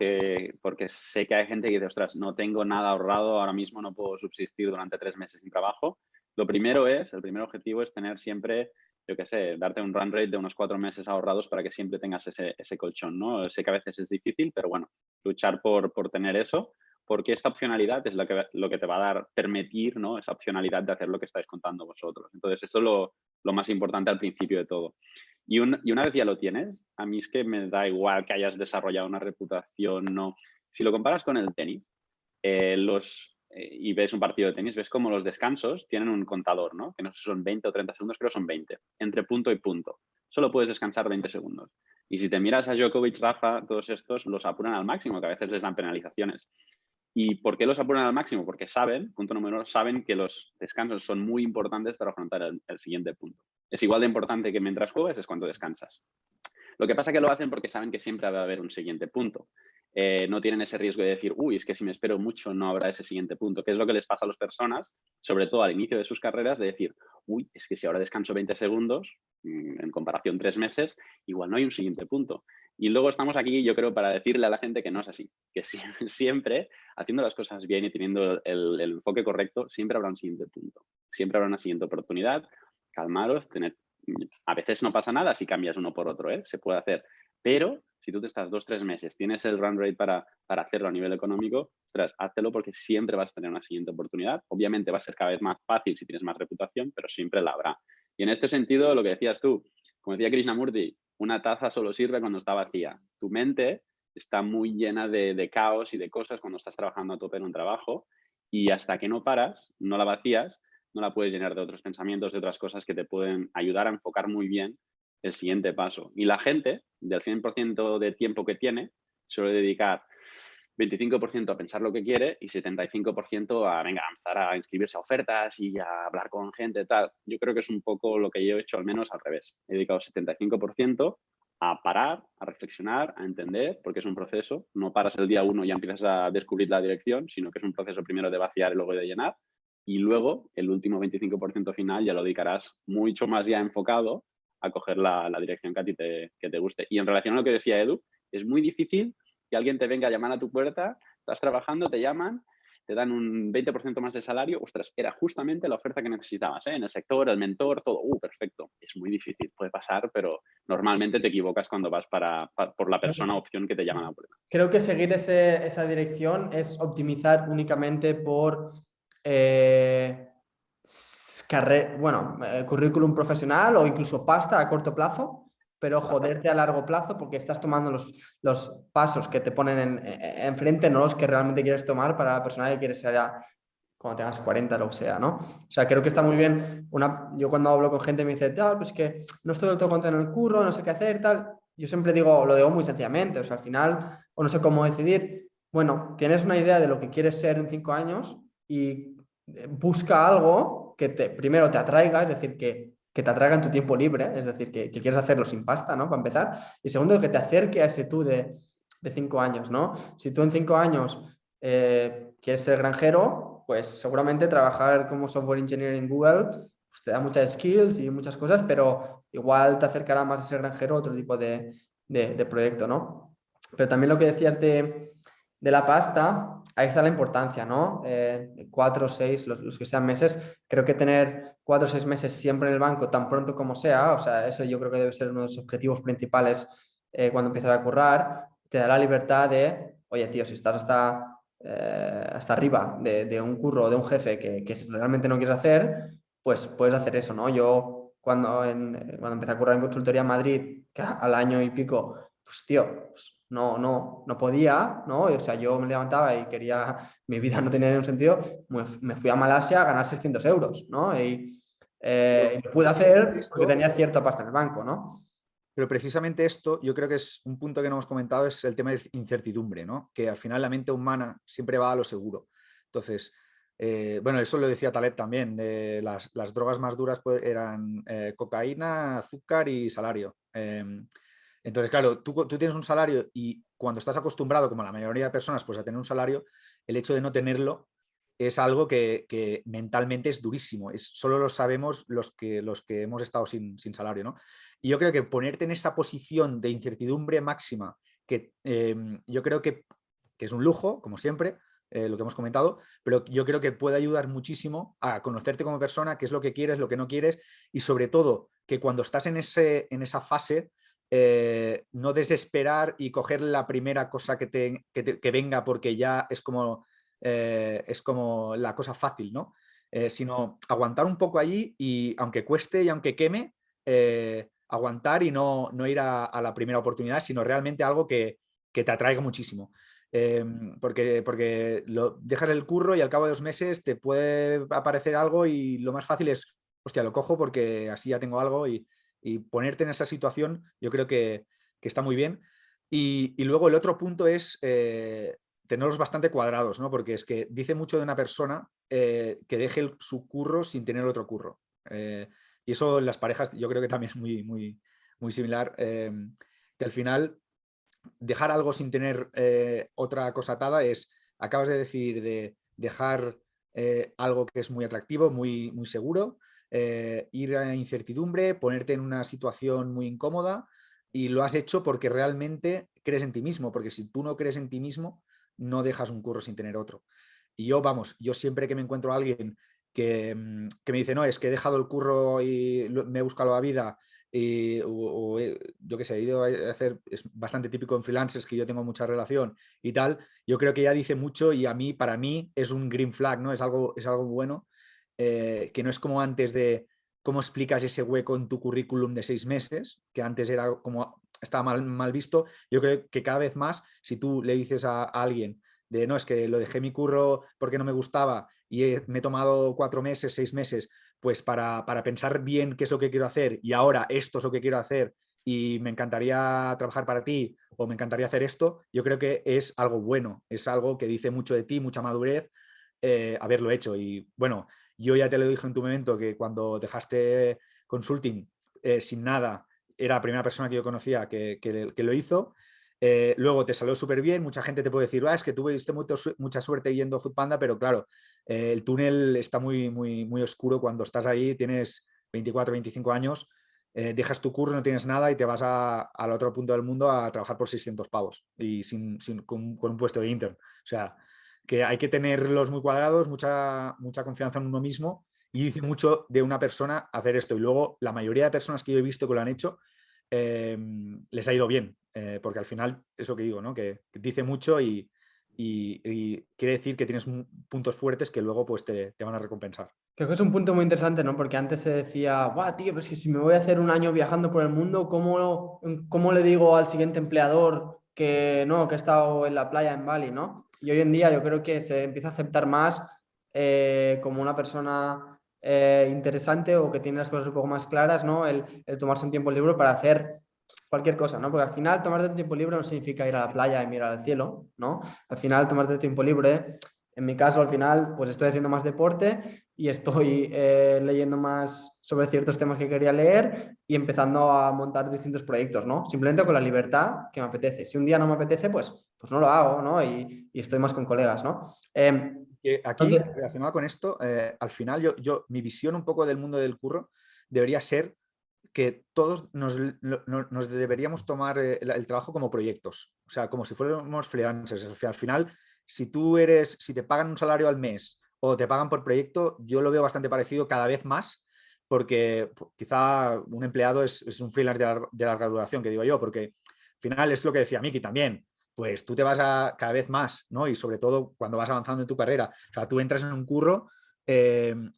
Porque sé que hay gente que dice, ostras, no tengo nada ahorrado, ahora mismo no puedo subsistir durante 3 meses sin trabajo. El primer objetivo es tener siempre, yo qué sé, darte un run rate de unos 4 meses ahorrados para que siempre tengas ese colchón, ¿no? Sé que a veces es difícil, pero bueno, luchar por tener eso, porque esta opcionalidad es lo que te va a dar, permitir, ¿no? Esa opcionalidad de hacer lo que estáis contando vosotros. Entonces, eso es lo más importante al principio de todo. Y una vez ya lo tienes, a mí es que me da igual que hayas desarrollado una reputación, no. Si lo comparas con el tenis, y ves un partido de tenis, ves como los descansos tienen un contador, ¿no? Que no sé si son 20 o 30 segundos, creo que son 20, entre punto y punto. Solo puedes descansar 20 segundos. Y si te miras a Djokovic, Rafa, todos estos los apuran al máximo, que a veces les dan penalizaciones. ¿Y por qué los apuran al máximo? Porque saben, punto número uno, saben que los descansos son muy importantes para afrontar el siguiente punto. Es igual de importante que mientras juegas es cuando descansas. Lo que pasa es que lo hacen porque saben que siempre va a haber un siguiente punto. No tienen ese riesgo de decir, uy, es que si me espero mucho no habrá ese siguiente punto, que es lo que les pasa a las personas, sobre todo al inicio de sus carreras, de decir, uy, es que si ahora descanso 20 segundos, en comparación 3 meses, igual no hay un siguiente punto. Y luego estamos aquí, yo creo, para decirle a la gente que no es así, que siempre, haciendo las cosas bien y teniendo el enfoque correcto, siempre habrá un siguiente punto, siempre habrá una siguiente oportunidad. Calmaros, a veces no pasa nada si cambias uno por otro, ¿eh? Se puede hacer. Pero si tú te estás 2 o 3 meses, tienes el run rate para hacerlo a nivel económico, ostras, háztelo porque siempre vas a tener una siguiente oportunidad. Obviamente va a ser cada vez más fácil si tienes más reputación, pero siempre la habrá. Y en este sentido, lo que decías tú, como decía Krishnamurti, una taza solo sirve cuando está vacía. Tu mente está muy llena de caos y de cosas cuando estás trabajando a tope en un trabajo, y hasta que no paras, no la vacías, no la puedes llenar de otros pensamientos, de otras cosas que te pueden ayudar a enfocar muy bien el siguiente paso. Y la gente, del 100% de tiempo que tiene, suele dedicar 25% a pensar lo que quiere y 75% a, venga, a empezar a inscribirse a ofertas y a hablar con gente, tal. Yo creo que es un poco lo que yo he hecho, al menos al revés. He dedicado 75% a parar, a reflexionar, a entender, porque es un proceso. No paras el día 1 y ya empiezas a descubrir la dirección, sino que es un proceso primero de vaciar y luego de llenar. Y luego, el último 25% final ya lo dedicarás mucho más ya enfocado a coger la dirección que a ti que te guste. Y en relación a lo que decía Edu, es muy difícil que alguien te venga a llamar a tu puerta, estás trabajando, te llaman, te dan un 20% más de salario, ostras, era justamente la oferta que necesitabas, ¿eh? En el sector, el mentor, todo, perfecto. Es muy difícil, puede pasar, pero normalmente te equivocas cuando vas por la persona o opción que te llaman a la puerta. Creo que seguir esa dirección es optimizar únicamente por currículum profesional o incluso pasta a corto plazo, pero joderte a largo plazo porque estás tomando los pasos que te ponen enfrente, no los que realmente quieres tomar para la persona que quieres ser cuando tengas 40, lo que sea, ¿no? O sea, creo que está muy bien. Yo cuando hablo con gente me dice, pues que no estoy del todo contento en el curro, no sé qué hacer, tal. Yo siempre lo digo muy sencillamente, o sea, al final, o no sé cómo decidir. Bueno, tienes una idea de lo que quieres ser en 5 años y busca algo que primero te atraiga, es decir, que que te atraiga en tu tiempo libre, es decir, que quieres hacerlo sin pasta, ¿no? Para empezar. Y segundo, que te acerque a ese tú de 5 años, ¿no? Si tú en 5 años quieres ser granjero, pues seguramente trabajar como software engineer en Google pues te da muchas skills y muchas cosas, pero igual te acercará más a ser granjero otro tipo de proyecto, ¿no? Pero también lo que decías de la pasta, ahí está la importancia, ¿no? 4 o 6, los que sean meses, creo que tener 4 o 6 meses siempre en el banco tan pronto como sea, o sea, eso yo creo que debe ser uno de los objetivos principales cuando empiezas a currar, te da la libertad de, oye, tío, si estás hasta arriba de un curro o de un jefe que realmente no quieres hacer, pues puedes hacer eso, ¿no? Yo cuando empecé a currar en consultoría en Madrid, que al año y pico, pues tío, pues, no podía, ¿no? O sea, yo me levantaba y quería, mi vida no tenía ningún sentido, me fui a Malasia a ganar 600 euros, ¿no? Y lo pude hacer porque tenía cierta pasta en el banco, ¿no? Pero precisamente esto, yo creo que es un punto que no hemos comentado, es el tema de incertidumbre, ¿no? Que al final la mente humana siempre va a lo seguro. Entonces, bueno, eso lo decía Taleb también, de las drogas más duras pues, eran cocaína, azúcar y salario. Entonces, claro, tú tienes un salario y cuando estás acostumbrado, como la mayoría de personas, pues a tener un salario, el hecho de no tenerlo es algo que mentalmente es durísimo. Solo lo sabemos los que hemos estado sin salario, ¿no? Y yo creo que ponerte en esa posición de incertidumbre máxima, que yo creo que es un lujo, como siempre, lo que hemos comentado, pero yo creo que puede ayudar muchísimo a conocerte como persona, qué es lo que quieres, lo que no quieres, y sobre todo que cuando estás en esa fase, no desesperar y coger la primera cosa que venga porque ya es como la cosa fácil, ¿no? Sino aguantar un poco allí y aunque cueste y aunque queme, aguantar y no ir a la primera oportunidad, sino realmente algo que te atraiga muchísimo. Porque dejas el curro y al cabo de 2 meses te puede aparecer algo y lo más fácil es, hostia, lo cojo porque así ya tengo algo y ponerte en esa situación yo creo que está muy bien. Y luego el otro punto es tenerlos bastante cuadrados, ¿no? Porque es que dice mucho de una persona que deje su curro sin tener otro curro. Y eso en las parejas yo creo que también es muy similar, que al final dejar algo sin tener otra cosa atada es, acabas de decir, de dejar algo que es muy atractivo, muy seguro, ir a incertidumbre, ponerte en una situación muy incómoda y lo has hecho porque realmente crees en ti mismo, porque si tú no crees en ti mismo, no dejas un curro sin tener otro. Y yo siempre que me encuentro a alguien que me dice, no, es que he dejado el curro y me he buscado la vida, yo qué sé, he ido a hacer, es bastante típico en freelancers que yo tengo mucha relación y tal, yo creo que ya dice mucho y para mí es un green flag, ¿no? Es algo bueno, que no es como antes de cómo explicas ese hueco en tu currículum de 6 meses, que antes era como, estaba mal visto. Yo creo que cada vez más, si tú le dices a alguien de, no, es que lo dejé mi curro porque no me gustaba y me he tomado 4 meses, 6 meses, pues para pensar bien qué es lo que quiero hacer y ahora esto es lo que quiero hacer y me encantaría trabajar para ti o me encantaría hacer esto, yo creo que es algo bueno, es algo que dice mucho de ti, mucha madurez, haberlo hecho. Y bueno, yo ya te lo dije en tu momento que cuando dejaste consulting sin nada, era la primera persona que yo conocía que lo hizo. Luego te salió súper bien, mucha gente te puede decir, es que tuviste mucha suerte yendo a Foodpanda, pero claro, el túnel está muy oscuro cuando estás ahí, tienes 24, 25 años, dejas tu curro, no tienes nada y te vas al otro punto del mundo a trabajar por 600 pavos y con un puesto de intern. O sea, que hay que tenerlos muy cuadrados, mucha confianza en uno mismo y dice mucho de una persona hacer esto. Y luego la mayoría de personas que yo he visto que lo han hecho, les ha ido bien, porque al final es lo que digo, ¿no? Que dice mucho y quiere decir que tienes puntos fuertes que luego pues te van a recompensar. Creo que es un punto muy interesante, ¿no? Porque antes se decía, guau, tío, pero es que si me voy a hacer un año viajando por el mundo, ¿cómo le digo al siguiente empleador que no, que he estado en la playa en Bali, ¿no? Y hoy en día yo creo que se empieza a aceptar más como una persona interesante o que tiene las cosas un poco más claras, ¿no? El tomarse un tiempo libre para hacer cualquier cosa, ¿no? Porque al final tomarte un tiempo libre no significa ir a la playa y mirar al cielo, ¿no? Al final tomarte tiempo libre En mi caso, al final, pues estoy haciendo más deporte y estoy leyendo más sobre ciertos temas que quería leer y empezando a montar distintos proyectos, ¿no? Simplemente con la libertad que me apetece. Si un día no me apetece, pues no lo hago, ¿no? Y estoy más con colegas, ¿no? Que aquí, Entonces, relacionado con esto, al final mi visión un poco del mundo del curro debería ser que todos nos deberíamos tomar el trabajo como proyectos, o sea, como si fuéramos freelancers. Al final, si te pagan un salario al mes o te pagan por proyecto, yo lo veo bastante parecido cada vez más, porque quizá un empleado es un freelance de larga duración, que digo yo, porque al final es lo que decía Miki también, pues tú te vas cada vez más, ¿no? Y sobre todo cuando vas avanzando en tu carrera, o sea, tú entras en un curro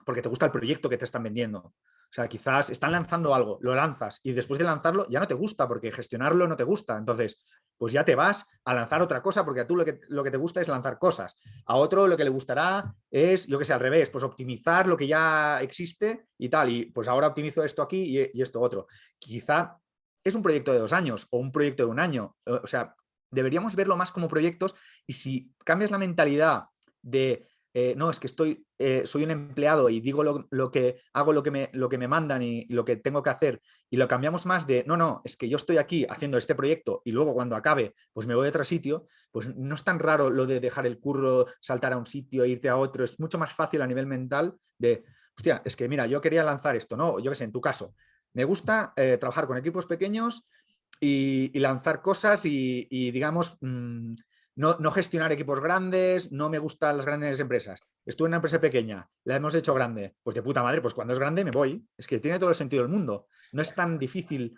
porque te gusta el proyecto que te están vendiendo. O sea, quizás están lanzando algo, lo lanzas y después de lanzarlo ya no te gusta porque gestionarlo no te gusta. Entonces, pues ya te vas a lanzar otra cosa porque a tú lo que te gusta es lanzar cosas. A otro lo que le gustará es, yo que sé, al revés, pues optimizar lo que ya existe y tal. Y pues ahora optimizo esto aquí y esto otro. Quizá es un proyecto de 2 años o un proyecto de 1 año. O sea, deberíamos verlo más como proyectos y si cambias la mentalidad de no, es que soy un empleado y digo lo que hago, lo que me mandan y lo que tengo que hacer, y lo cambiamos más de, no, es que yo estoy aquí haciendo este proyecto y luego cuando acabe, pues me voy a otro sitio, pues no es tan raro lo de dejar el curro, saltar a un sitio, irte a otro, es mucho más fácil a nivel mental de, hostia, es que mira, yo quería lanzar esto, ¿no? Yo qué sé, en tu caso, me gusta trabajar con equipos pequeños y lanzar cosas y digamos, no gestionar equipos grandes, no me gustan las grandes empresas. Estuve en una empresa pequeña, la hemos hecho grande. Pues de puta madre, pues cuando es grande me voy. Es que tiene todo el sentido del mundo. No es tan difícil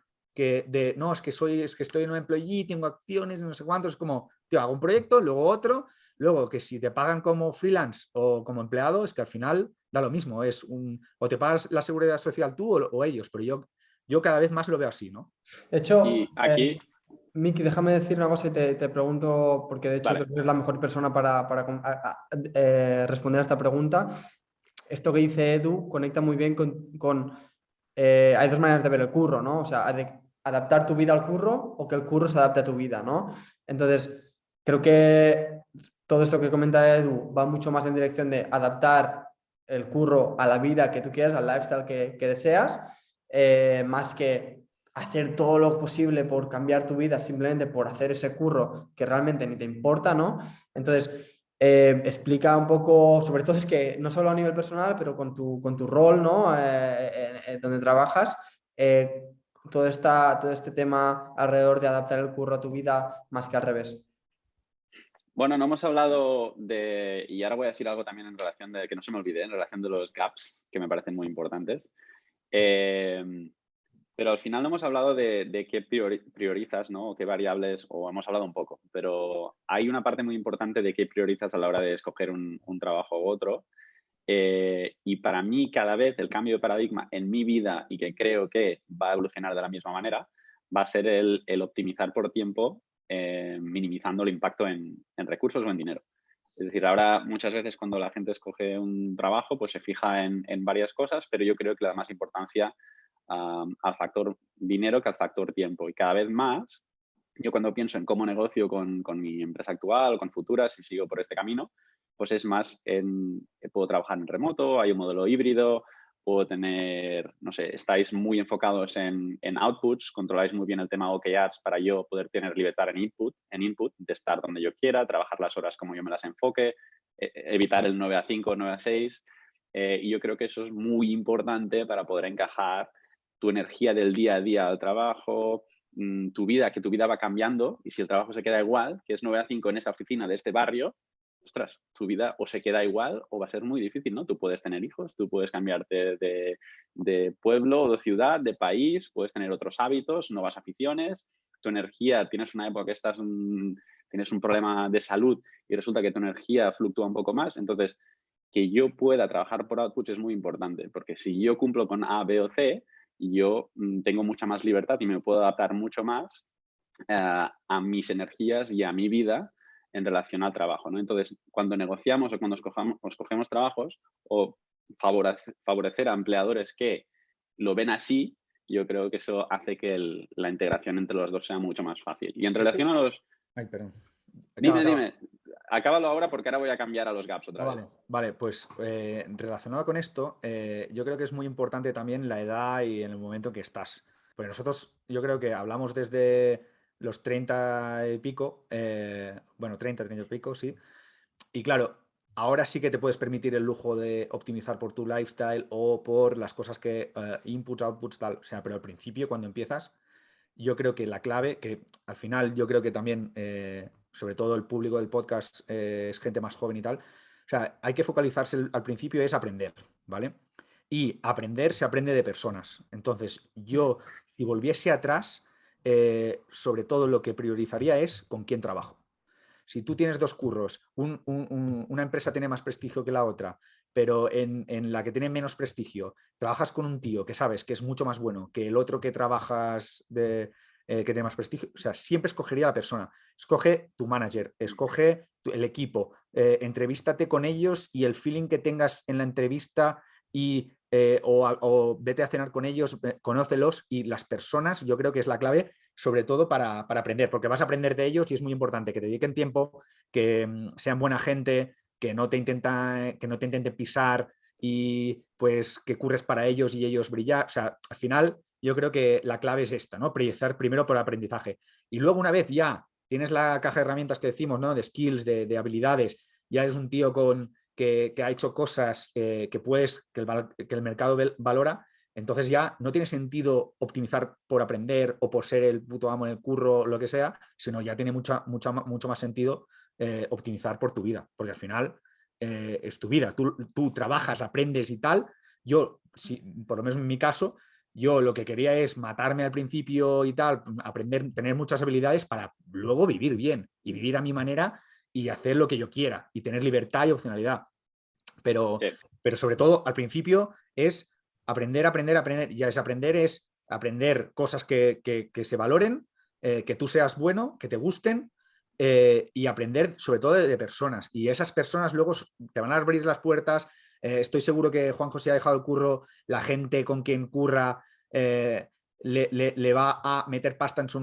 no, es que estoy en un employee, tengo acciones, no sé cuántos. Es como, tío, hago un proyecto, luego otro, luego que si te pagan como freelance o como empleado, es que al final da lo mismo. O te pagas la seguridad social tú o ellos, pero yo cada vez más lo veo así, ¿no? de hecho, Y aquí, Miki, déjame decir una cosa y te pregunto, porque de hecho vale, creo que eres la mejor persona para responder a esta pregunta. Esto que dice Edu conecta muy bien hay dos maneras de ver el curro, ¿no? O sea, adaptar tu vida al curro o que el curro se adapte a tu vida, ¿no? Entonces, creo que todo esto que comenta Edu va mucho más en dirección de adaptar el curro a la vida que tú quieras, al lifestyle que deseas, más que hacer todo lo posible por cambiar tu vida simplemente por hacer ese curro que realmente ni te importa, ¿no? Entonces, explica un poco, sobre todo es que no solo a nivel personal, pero con tu rol, ¿no? Donde trabajas, todo este tema alrededor de adaptar el curro a tu vida más que al revés. bueno, no hemos hablado y ahora voy a decir algo también en relación que no se me olvide, en relación de los gaps, que me parecen muy importantes. Pero al final no hemos hablado de qué priorizas, ¿no? O qué variables, o hemos hablado un poco, pero hay una parte muy importante de qué priorizas a la hora de escoger un trabajo u otro. Y para mí, cada vez el cambio de paradigma en mi vida, y que creo que va a evolucionar de la misma manera, va a ser el optimizar por tiempo, minimizando el impacto en recursos o en dinero. Es decir, ahora muchas veces cuando la gente escoge un trabajo, pues se fija en varias cosas, pero yo creo que le da más importancia al factor dinero que al factor tiempo. Y cada vez más, yo cuando pienso en cómo negocio con mi empresa actual o con futuras, si sigo por este camino, pues es más puedo trabajar en remoto, hay un modelo híbrido, puedo tener, no sé, estáis muy enfocados en outputs, controláis muy bien el tema OKRs para yo poder tener libertad en input, de estar donde yo quiera, trabajar las horas como yo me las enfoque, evitar el 9 a 5, 9 a 6. Y yo creo que eso es muy importante para poder encajar tu energía del día a día al trabajo, tu vida, que tu vida va cambiando, y si el trabajo se queda igual, que es 9 a 5 en esta oficina de este barrio, ostras, tu vida o se queda igual o va a ser muy difícil, ¿no? Tú puedes tener hijos, tú puedes cambiarte de pueblo o de ciudad, de país, puedes tener otros hábitos, nuevas aficiones, tu energía, tienes una época que tienes un problema de salud y resulta que tu energía fluctúa un poco más, entonces que yo pueda trabajar por outputs es muy importante, porque si yo cumplo con A, B o C, yo tengo mucha más libertad y me puedo adaptar mucho más a mis energías y a mi vida en relación al trabajo, ¿no? Entonces, cuando negociamos o cuando escogemos trabajos o favorecer a empleadores que lo ven así, yo creo que eso hace que la integración entre los dos sea mucho más fácil. Y en relación a los... Ay, perdón. Acaba, Dime, acaba. dime. acábalo ahora porque ahora voy a cambiar a los gaps otra vez. Vale, pues relacionado con esto, yo creo que es muy importante también la edad y en el momento en que estás. Porque nosotros, yo creo que hablamos desde los 30 y pico, 30 y pico, sí. Y claro, ahora sí que te puedes permitir el lujo de optimizar por tu lifestyle o por las cosas que, inputs, outputs, tal. O sea, pero al principio, cuando empiezas, yo creo que la clave, que al final yo creo que también, sobre todo el público del podcast, es gente más joven y tal, o sea, hay que focalizarse al principio es aprender, ¿vale? Y aprender se aprende de personas. Entonces, yo, si volviese atrás, sobre todo lo que priorizaría es con quién trabajo. Si tú tienes dos curros, una empresa tiene más prestigio que la otra, pero en la que tiene menos prestigio, trabajas con un tío que sabes que es mucho más bueno que el otro que trabajas que tiene más prestigio, o sea, siempre escogería a la persona. Escoge tu manager, escoge el equipo, entrevístate con ellos y el feeling que tengas en la entrevista o vete a cenar con ellos, conócelos y las personas, yo creo que es la clave sobre todo para aprender, porque vas a aprender de ellos y es muy importante que te dediquen tiempo, que sean buena gente, que no te intenten pisar y pues que curres para ellos y ellos brillar. O sea, al final yo creo que la clave es esta, ¿no? Priorizar primero por el aprendizaje. Y luego una vez ya tienes la caja de herramientas que decimos, ¿no? De skills, de habilidades, ya eres un tío que ha hecho cosas que el mercado valora, entonces ya no tiene sentido optimizar por aprender o por ser el puto amo en el curro, lo que sea, sino ya tiene mucho más sentido optimizar por tu vida, porque al final es tu vida, tú trabajas, aprendes y tal. Yo, por lo menos en mi caso, yo lo que quería es matarme al principio y tal, aprender, tener muchas habilidades para luego vivir bien y vivir a mi manera y hacer lo que yo quiera y tener libertad y opcionalidad. Pero, Sí. pero sobre todo al principio es aprender. Y aprender es aprender cosas que se valoren, que tú seas bueno, que te gusten y aprender sobre todo de personas. Y esas personas luego te van a abrir las puertas. Estoy seguro que Juan José ha dejado el curro, la gente con quien curra le va a meter pasta en su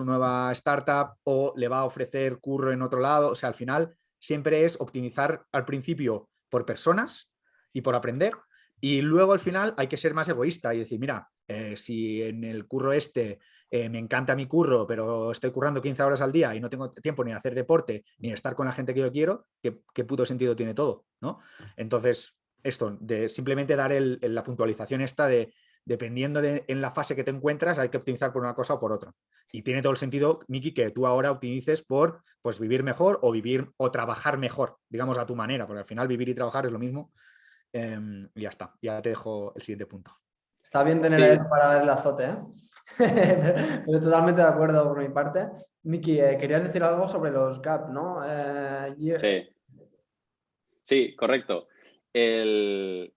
nueva startup o le va a ofrecer curro en otro lado. O sea, al final siempre es optimizar al principio por personas y por aprender. Y luego al final hay que ser más egoísta y decir, mira, si en el curro me encanta mi curro, pero estoy currando 15 horas al día y no tengo tiempo ni de hacer deporte, ni de estar con la gente que yo quiero, ¿qué puto sentido tiene todo? ¿No? Entonces, esto, de simplemente dar la puntualización esta de, dependiendo en la fase que te encuentras, hay que optimizar por una cosa o por otra. Y tiene todo el sentido, Miki, que tú ahora optimices por pues, vivir mejor o trabajar mejor, digamos, a tu manera, porque al final vivir y trabajar es lo mismo. Ya está, ya te dejo el siguiente punto. Está bien tener a él para dar el azote, ¿eh? Pero totalmente de acuerdo por mi parte. Miki, querías decir algo sobre los GAP, ¿no? Sí, correcto. Lo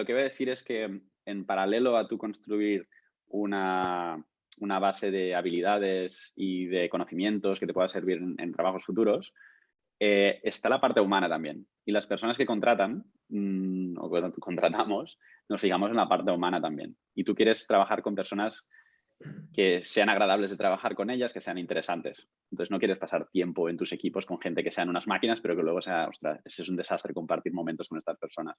que voy a decir es que en paralelo a tú construir una base de habilidades y de conocimientos que te pueda servir en trabajos futuros, está la parte humana también. Y las personas que contratan, o que contratamos, nos fijamos en la parte humana también. Y tú quieres trabajar con personas que sean agradables de trabajar con ellas, que sean interesantes. Entonces no quieres pasar tiempo en tus equipos con gente que sean unas máquinas, pero que luego sea, ostras, ese es un desastre compartir momentos con estas personas.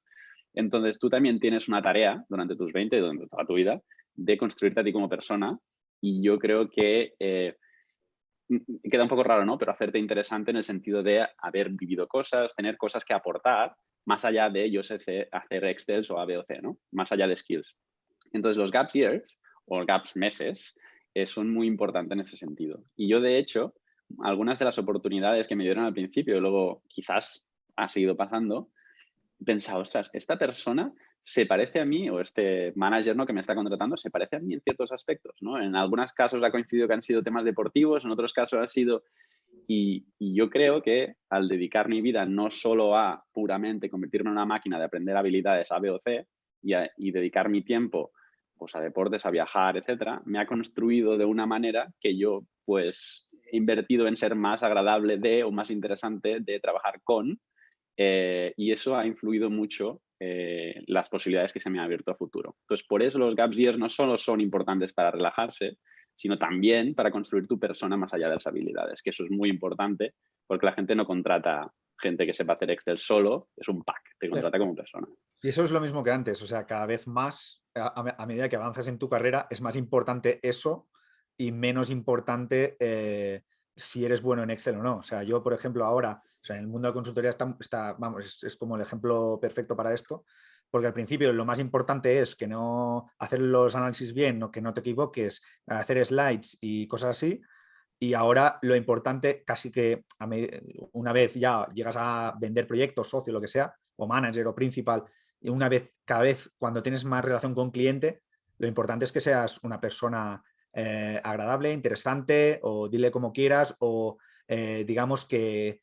Entonces tú también tienes una tarea durante tus 20 y durante toda tu vida de construirte a ti como persona y yo creo que queda un poco raro, ¿no? Pero hacerte interesante en el sentido de haber vivido cosas, tener cosas que aportar, más allá de ellos hacer Excel o A, B o C, ¿no? Más allá de skills. Entonces los gap years o gaps meses son muy importantes en ese sentido. Y yo, de hecho, algunas de las oportunidades que me dieron al principio y luego quizás ha seguido pasando, pensaba, ostras, esta persona se parece a mí, o este manager, ¿no?, que me está contratando, se parece a mí en ciertos aspectos, ¿no? En algunos casos ha coincidido que han sido temas deportivos, en otros casos ha sido... Y yo creo que al dedicar mi vida no solo a puramente convertirme en una máquina de aprender habilidades A, B o C y dedicar mi tiempo pues, a deportes, a viajar, etcétera, me ha construido de una manera que yo pues he invertido en ser más agradable o más interesante de trabajar con y eso ha influido mucho las posibilidades que se me han abierto a futuro. Entonces, por eso los gap years no solo son importantes para relajarse, sino también para construir tu persona más allá de las habilidades, que eso es muy importante porque la gente no contrata gente que sepa hacer Excel solo, es un pack, te contrata como persona. Y eso es lo mismo que antes, o sea, cada vez más, a medida que avanzas en tu carrera, es más importante eso y menos importante si eres bueno en Excel o no. O sea, yo, por ejemplo, ahora, o sea, en el mundo de consultoría vamos, es como el ejemplo perfecto para esto, porque al principio lo más importante es que no hacer los análisis bien, que no te equivoques, hacer slides y cosas así. Y ahora lo importante, casi que una vez ya llegas a vender proyectos, socio, lo que sea, o manager o principal, y una vez, cada vez cuando tienes más relación con cliente, lo importante es que seas una persona agradable, interesante, o dile como quieras, o digamos que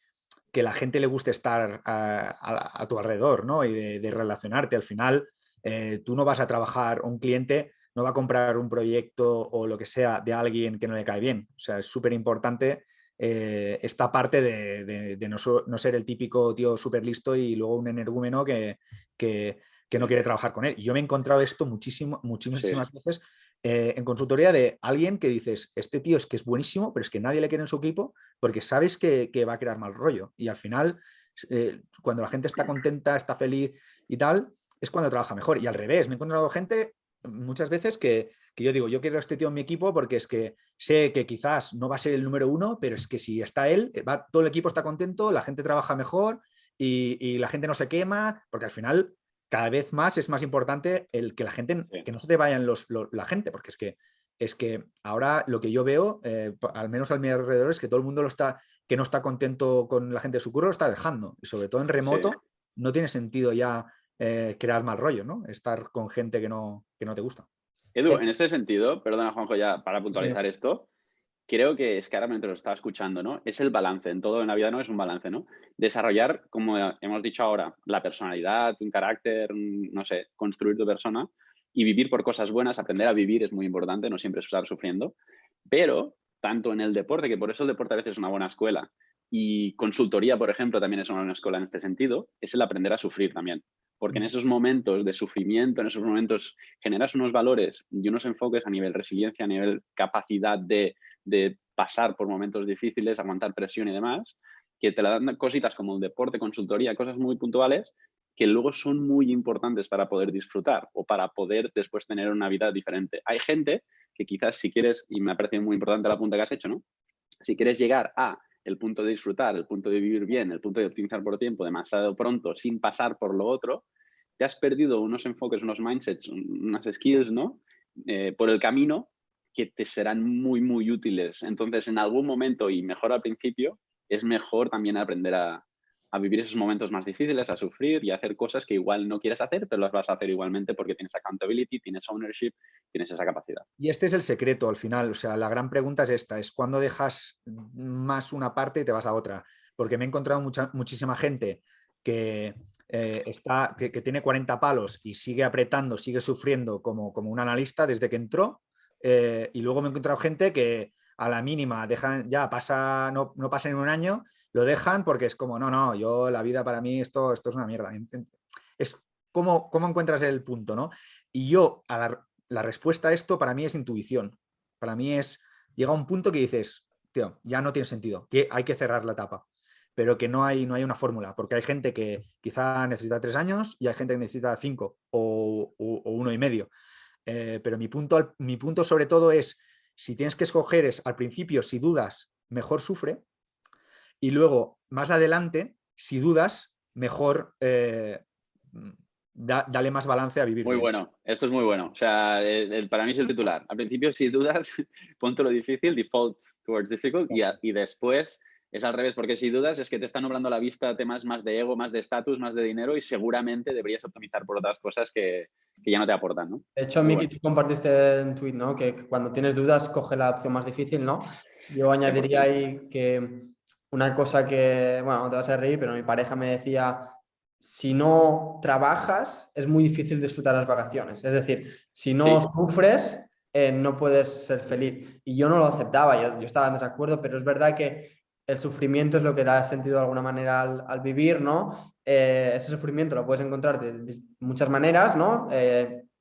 la gente le guste estar a tu alrededor, ¿no? Y de relacionarte. Al final, tú no vas a trabajar, un cliente no va a comprar un proyecto o lo que sea de alguien que no le cae bien. O sea, es súper importante esta parte de no ser el típico tío súper listo y luego un energúmeno que no quiere trabajar con él. Y yo me he encontrado esto muchísimas veces en consultoría de alguien que dices, este tío es que es buenísimo, pero es que nadie le quiere en su equipo porque sabes que va a crear mal rollo. Y al final, cuando la gente está contenta, está feliz y tal, es cuando trabaja mejor. Y al revés, me he encontrado gente muchas veces que yo digo, yo quiero a este tío en mi equipo porque es que sé que quizás no va a ser el número uno, pero es que si está él, todo el equipo está contento, la gente trabaja mejor y la gente no se quema, porque al final cada vez más es más importante el que la gente, que no se te vayan la gente, porque es que ahora lo que yo veo, al menos a mi alrededor, es que todo el mundo que no está contento con la gente de su curro lo está dejando. Y sobre todo en remoto, no tiene sentido ya crear mal rollo, ¿no? Estar con gente que no te gusta. Edu, en este sentido, perdona Juanjo, ya para puntualizar Sí. esto, creo que es que ahora mientras lo estaba escuchando, ¿no? Es el balance, en todo en la vida no es un balance, ¿no? Desarrollar, como hemos dicho ahora, la personalidad, un carácter, no sé, construir tu persona y vivir por cosas buenas, aprender a vivir es muy importante, no siempre estar sufriendo, pero tanto en el deporte, que por eso el deporte a veces es una buena escuela, y consultoría, por ejemplo, también es una buena escuela en este sentido, es el aprender a sufrir también. Porque en esos momentos de sufrimiento, en esos momentos generas unos valores y unos enfoques a nivel resiliencia, a nivel capacidad de pasar por momentos difíciles, aguantar presión y demás, que te la dan cositas como el deporte, consultoría, cosas muy puntuales que luego son muy importantes para poder disfrutar o para poder después tener una vida diferente. Hay gente que quizás si quieres, y me ha parecido muy importante la punta que has hecho, ¿no? Si quieres llegar a el punto de disfrutar, el punto de vivir bien, el punto de optimizar por tiempo demasiado pronto sin pasar por lo otro, te has perdido unos enfoques, unos mindsets, unas skills, ¿no? Por el camino que te serán muy, muy útiles. Entonces, en algún momento, y mejor al principio, es mejor también aprender a vivir esos momentos más difíciles, a sufrir y a hacer cosas que igual no quieres hacer, pero las vas a hacer igualmente porque tienes accountability, tienes ownership, tienes esa capacidad. Y este es el secreto al final. O sea, la gran pregunta es esta, es cuándo dejas más una parte y te vas a otra. Porque me he encontrado muchísima gente que, que tiene 40 palos y sigue apretando, sigue sufriendo como un analista desde que entró. Y luego me he encontrado gente que a la mínima dejan, ya pasa, no pasa en un año, lo dejan porque es como, no, yo la vida para mí esto es una mierda. Es cómo encuentras el punto, ¿no? Y yo, la respuesta a esto para mí es intuición. Para mí llega a un punto que dices, tío, ya no tiene sentido, que hay que cerrar la etapa, pero que no hay una fórmula, porque hay gente que quizá necesita 3 años y hay gente que necesita 5 o 1,5. Pero mi punto sobre todo es, si tienes que escoger es al principio, si dudas, mejor sufre, y luego más adelante, si dudas, mejor dale más balance a vivir Muy bien. bueno, esto es muy bueno. O sea, para mí es el titular. Al principio, si dudas, ponte lo difícil, default towards difficult, y después es al revés, porque si dudas es que te están nublando la vista temas más de ego, más de estatus, más de dinero y seguramente deberías optimizar por otras cosas que ya no te aportan, ¿no? De hecho, Muy Miki, bueno, tú compartiste un tuit, ¿no? Que cuando tienes dudas, coge la opción más difícil, ¿no? Yo añadiría 100%. ahí que una cosa que, bueno, no te vas a reír, pero mi pareja me decía, si no trabajas, es muy difícil disfrutar las vacaciones. Es decir, si no Sí, sufres, no puedes ser feliz. Y yo no lo aceptaba, yo estaba en desacuerdo, pero es verdad que el sufrimiento es lo que da sentido de alguna manera al vivir, ¿no? Ese sufrimiento lo puedes encontrar de muchas maneras, ¿no?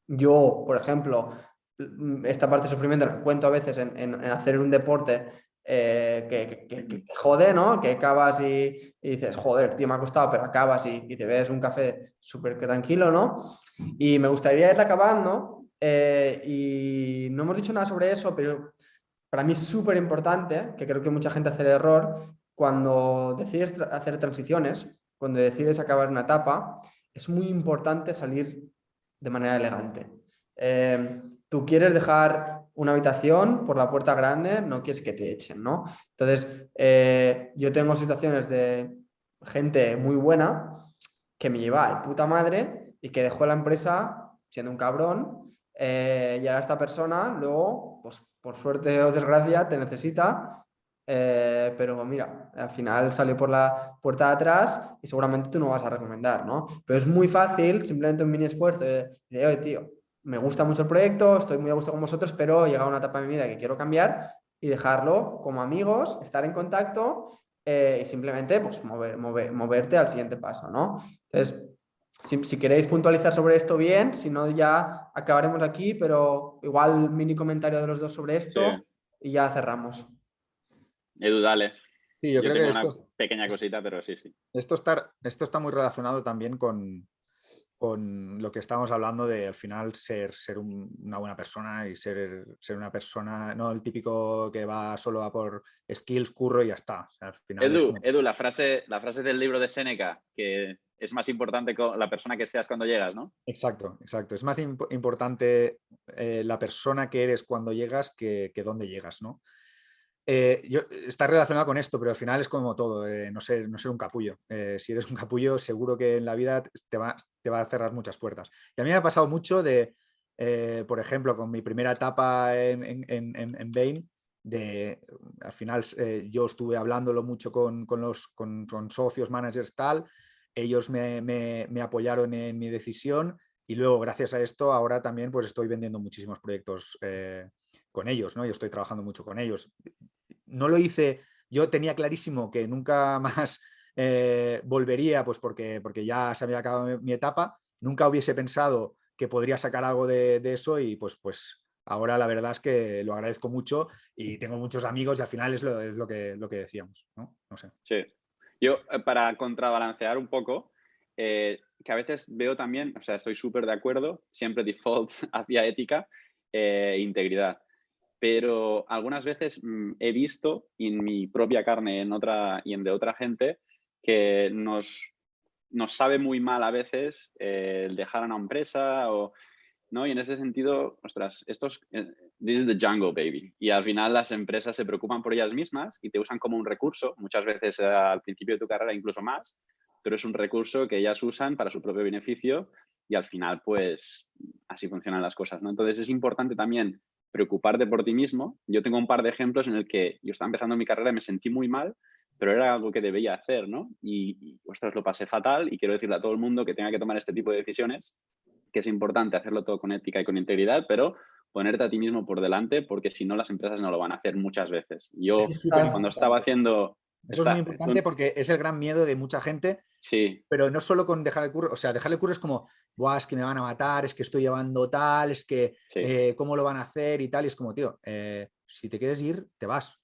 Yo, por ejemplo, esta parte de sufrimiento la encuentro a veces en hacer un deporte que jode, ¿no? Que acabas y dices, joder, tío, me ha costado, pero acabas y te ves un café súper tranquilo, ¿no? Y me gustaría ir acabando y no hemos dicho nada sobre eso, pero para mí es súper importante, que creo que mucha gente hace el error, cuando decides hacer transiciones, cuando decides acabar una etapa, es muy importante salir de manera elegante. Tú quieres dejar una habitación por la puerta grande, no quieres que te echen, ¿no? Entonces, yo tengo situaciones de gente muy buena que me lleva de puta madre y que dejó la empresa siendo un cabrón y ahora esta persona luego, pues por suerte o desgracia, te necesita, pero mira, al final salió por la puerta de atrás y seguramente tú no vas a recomendar, ¿no? Pero es muy fácil, simplemente un mini esfuerzo de oye, tío, me gusta mucho el proyecto, estoy muy a gusto con vosotros, pero he llegado a una etapa de mi vida que quiero cambiar y dejarlo como amigos, estar en contacto y simplemente pues, moverte al siguiente paso, ¿no? Entonces, si queréis puntualizar sobre esto bien, si no ya acabaremos aquí, pero igual mini comentario de los dos sobre Sí, esto y ya cerramos. Edu, dale. Sí, yo Yo creo que tengo una pequeña cosita, pero sí, sí. esto está muy relacionado también con lo que estamos hablando de al final ser una buena persona y ser una persona, no el típico que va solo a por skills, curro y ya está. O sea, al final es como... Edu, la frase del libro de Séneca, que es más importante la persona que seas cuando llegas, ¿no? Exacto, exacto. Es más importante la persona que eres cuando llegas que dónde llegas, ¿no? Está relacionado con esto, pero al final es como todo, no ser un capullo. Si eres un capullo, seguro que en la vida te va a cerrar muchas puertas. Y a mí me ha pasado mucho por ejemplo, con mi primera etapa en Bain, al final yo estuve hablándolo mucho con socios, managers, tal. Ellos me apoyaron en mi decisión y luego, gracias a esto, ahora también pues estoy vendiendo muchísimos proyectos con ellos, ¿no? Yo estoy trabajando mucho con ellos. No lo hice, yo tenía clarísimo que nunca más volvería, pues porque ya se había acabado mi etapa, nunca hubiese pensado que podría sacar algo de eso y pues ahora la verdad es que lo agradezco mucho y tengo muchos amigos y al final es lo que decíamos, ¿no? No sé. Sí. Yo, para contrabalancear un poco, que a veces veo también, o sea, estoy súper de acuerdo, siempre default hacia ética e integridad. Pero algunas veces he visto en mi propia carne y en de otra gente que nos sabe muy mal a veces el dejar a una empresa ¿no? Y en ese sentido, ostras, this is the jungle, baby. Y al final las empresas se preocupan por ellas mismas y te usan como un recurso, muchas veces al principio de tu carrera incluso más, pero es un recurso que ellas usan para su propio beneficio y al final, pues, así funcionan las cosas, ¿no? Entonces es importante también preocuparte por ti mismo. Yo tengo un par de ejemplos en el que yo estaba empezando mi carrera y me sentí muy mal, pero era algo que debía hacer, ¿no? Y ostras, lo pasé fatal y quiero decirle a todo el mundo que tenga que tomar este tipo de decisiones, que es importante hacerlo todo con ética y con integridad, pero ponerte a ti mismo por delante, porque si no, las empresas no lo van a hacer muchas veces. Eso Yo, es súper cuando estaba importante. haciendo... Eso es muy importante porque es el gran miedo de mucha gente, Sí, pero no solo con dejar el curro, o sea, dejar el curro es como, buah, es que me van a matar, es que estoy llevando tal, es que sí, cómo lo van a hacer y tal, y es como, tío, si te quieres ir, te vas,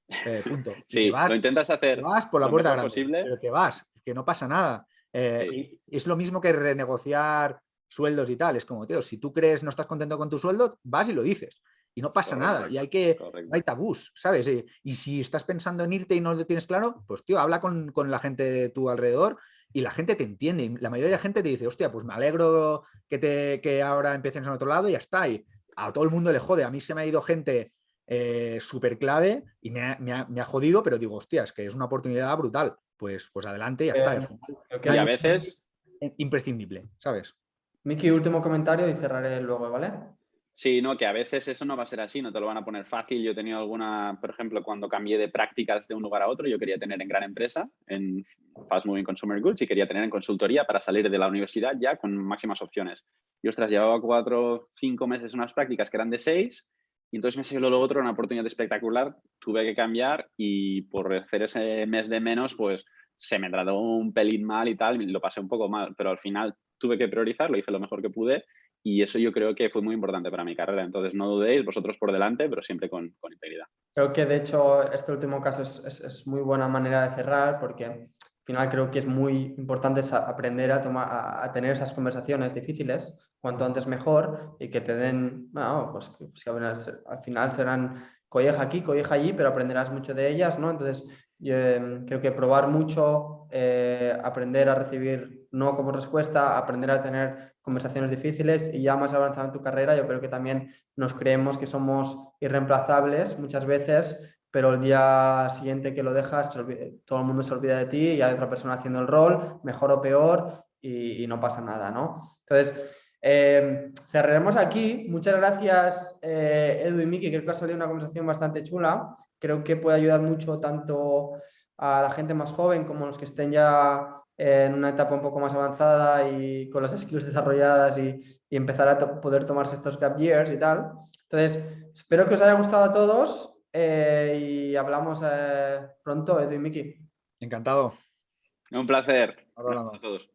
punto. Y sí, lo intentas te hacer vas por la lo puerta mejor grande, posible. pero te vas, que no pasa nada. Sí, Y es lo mismo que renegociar sueldos y tal, es como, tío, si tú crees no estás contento con tu sueldo, vas y lo dices. Y no pasa nada, correcto, y no correcto. hay tabús, ¿sabes? Y si estás pensando en irte y no lo tienes claro, pues tío, habla con la gente de tu alrededor y la gente te entiende. Y la mayoría de la gente te dice, hostia, pues me alegro que ahora empieces en otro lado y ya está. Y a todo el mundo le jode. A mí se me ha ido gente súper clave y me ha jodido, pero digo, hostia, es que es una oportunidad brutal. Pues adelante y ya está. Creo que Y a Nadie veces, es imprescindible, ¿sabes? Miki, último comentario y cerraré luego, ¿vale? sí, no, que a veces eso no va a ser así, no te lo van a poner fácil. Yo he tenido alguna, por ejemplo, cuando cambié de prácticas de un lugar a otro, yo quería tener en gran empresa, en Fast Moving Consumer Goods, y quería tener en consultoría para salir de la universidad ya con máximas opciones. Y ostras, llevaba 4 5 meses unas prácticas que eran de 6, y entonces me salió lo otro, una oportunidad espectacular, tuve que cambiar y por hacer ese mes de menos, pues se me trató un pelín mal y tal, y lo pasé un poco mal, pero al final tuve que priorizar, lo hice lo mejor que pude y eso yo creo que fue muy importante para mi carrera. Entonces no dudéis, vosotros por delante, pero siempre con integridad. Creo que de hecho este último caso es muy buena manera de cerrar porque al final creo que es muy importante aprender a tener esas conversaciones difíciles, cuanto antes mejor, y que te den, bueno, pues que al final serán colleja aquí, colleja allí, pero aprenderás mucho de ellas, ¿no? Entonces yo creo que probar mucho, aprender a recibir no como respuesta, aprender a tener conversaciones difíciles y ya más avanzado en tu carrera, yo creo que también nos creemos que somos irreemplazables muchas veces, pero el día siguiente que lo dejas, todo el mundo se olvida de ti y hay otra persona haciendo el rol, mejor o peor, y no pasa nada, ¿no? Entonces, cerraremos aquí. Muchas gracias, Edu y Miki. Creo que ha salido una conversación bastante chula. Creo que puede ayudar mucho tanto a la gente más joven como a los que estén ya en una etapa un poco más avanzada y con las skills desarrolladas y empezar a poder tomarse estos gap years y tal. Entonces, espero que os haya gustado a todos y hablamos pronto, Edu y Miki. Encantado. Un placer. Ahora hablamos. A todos.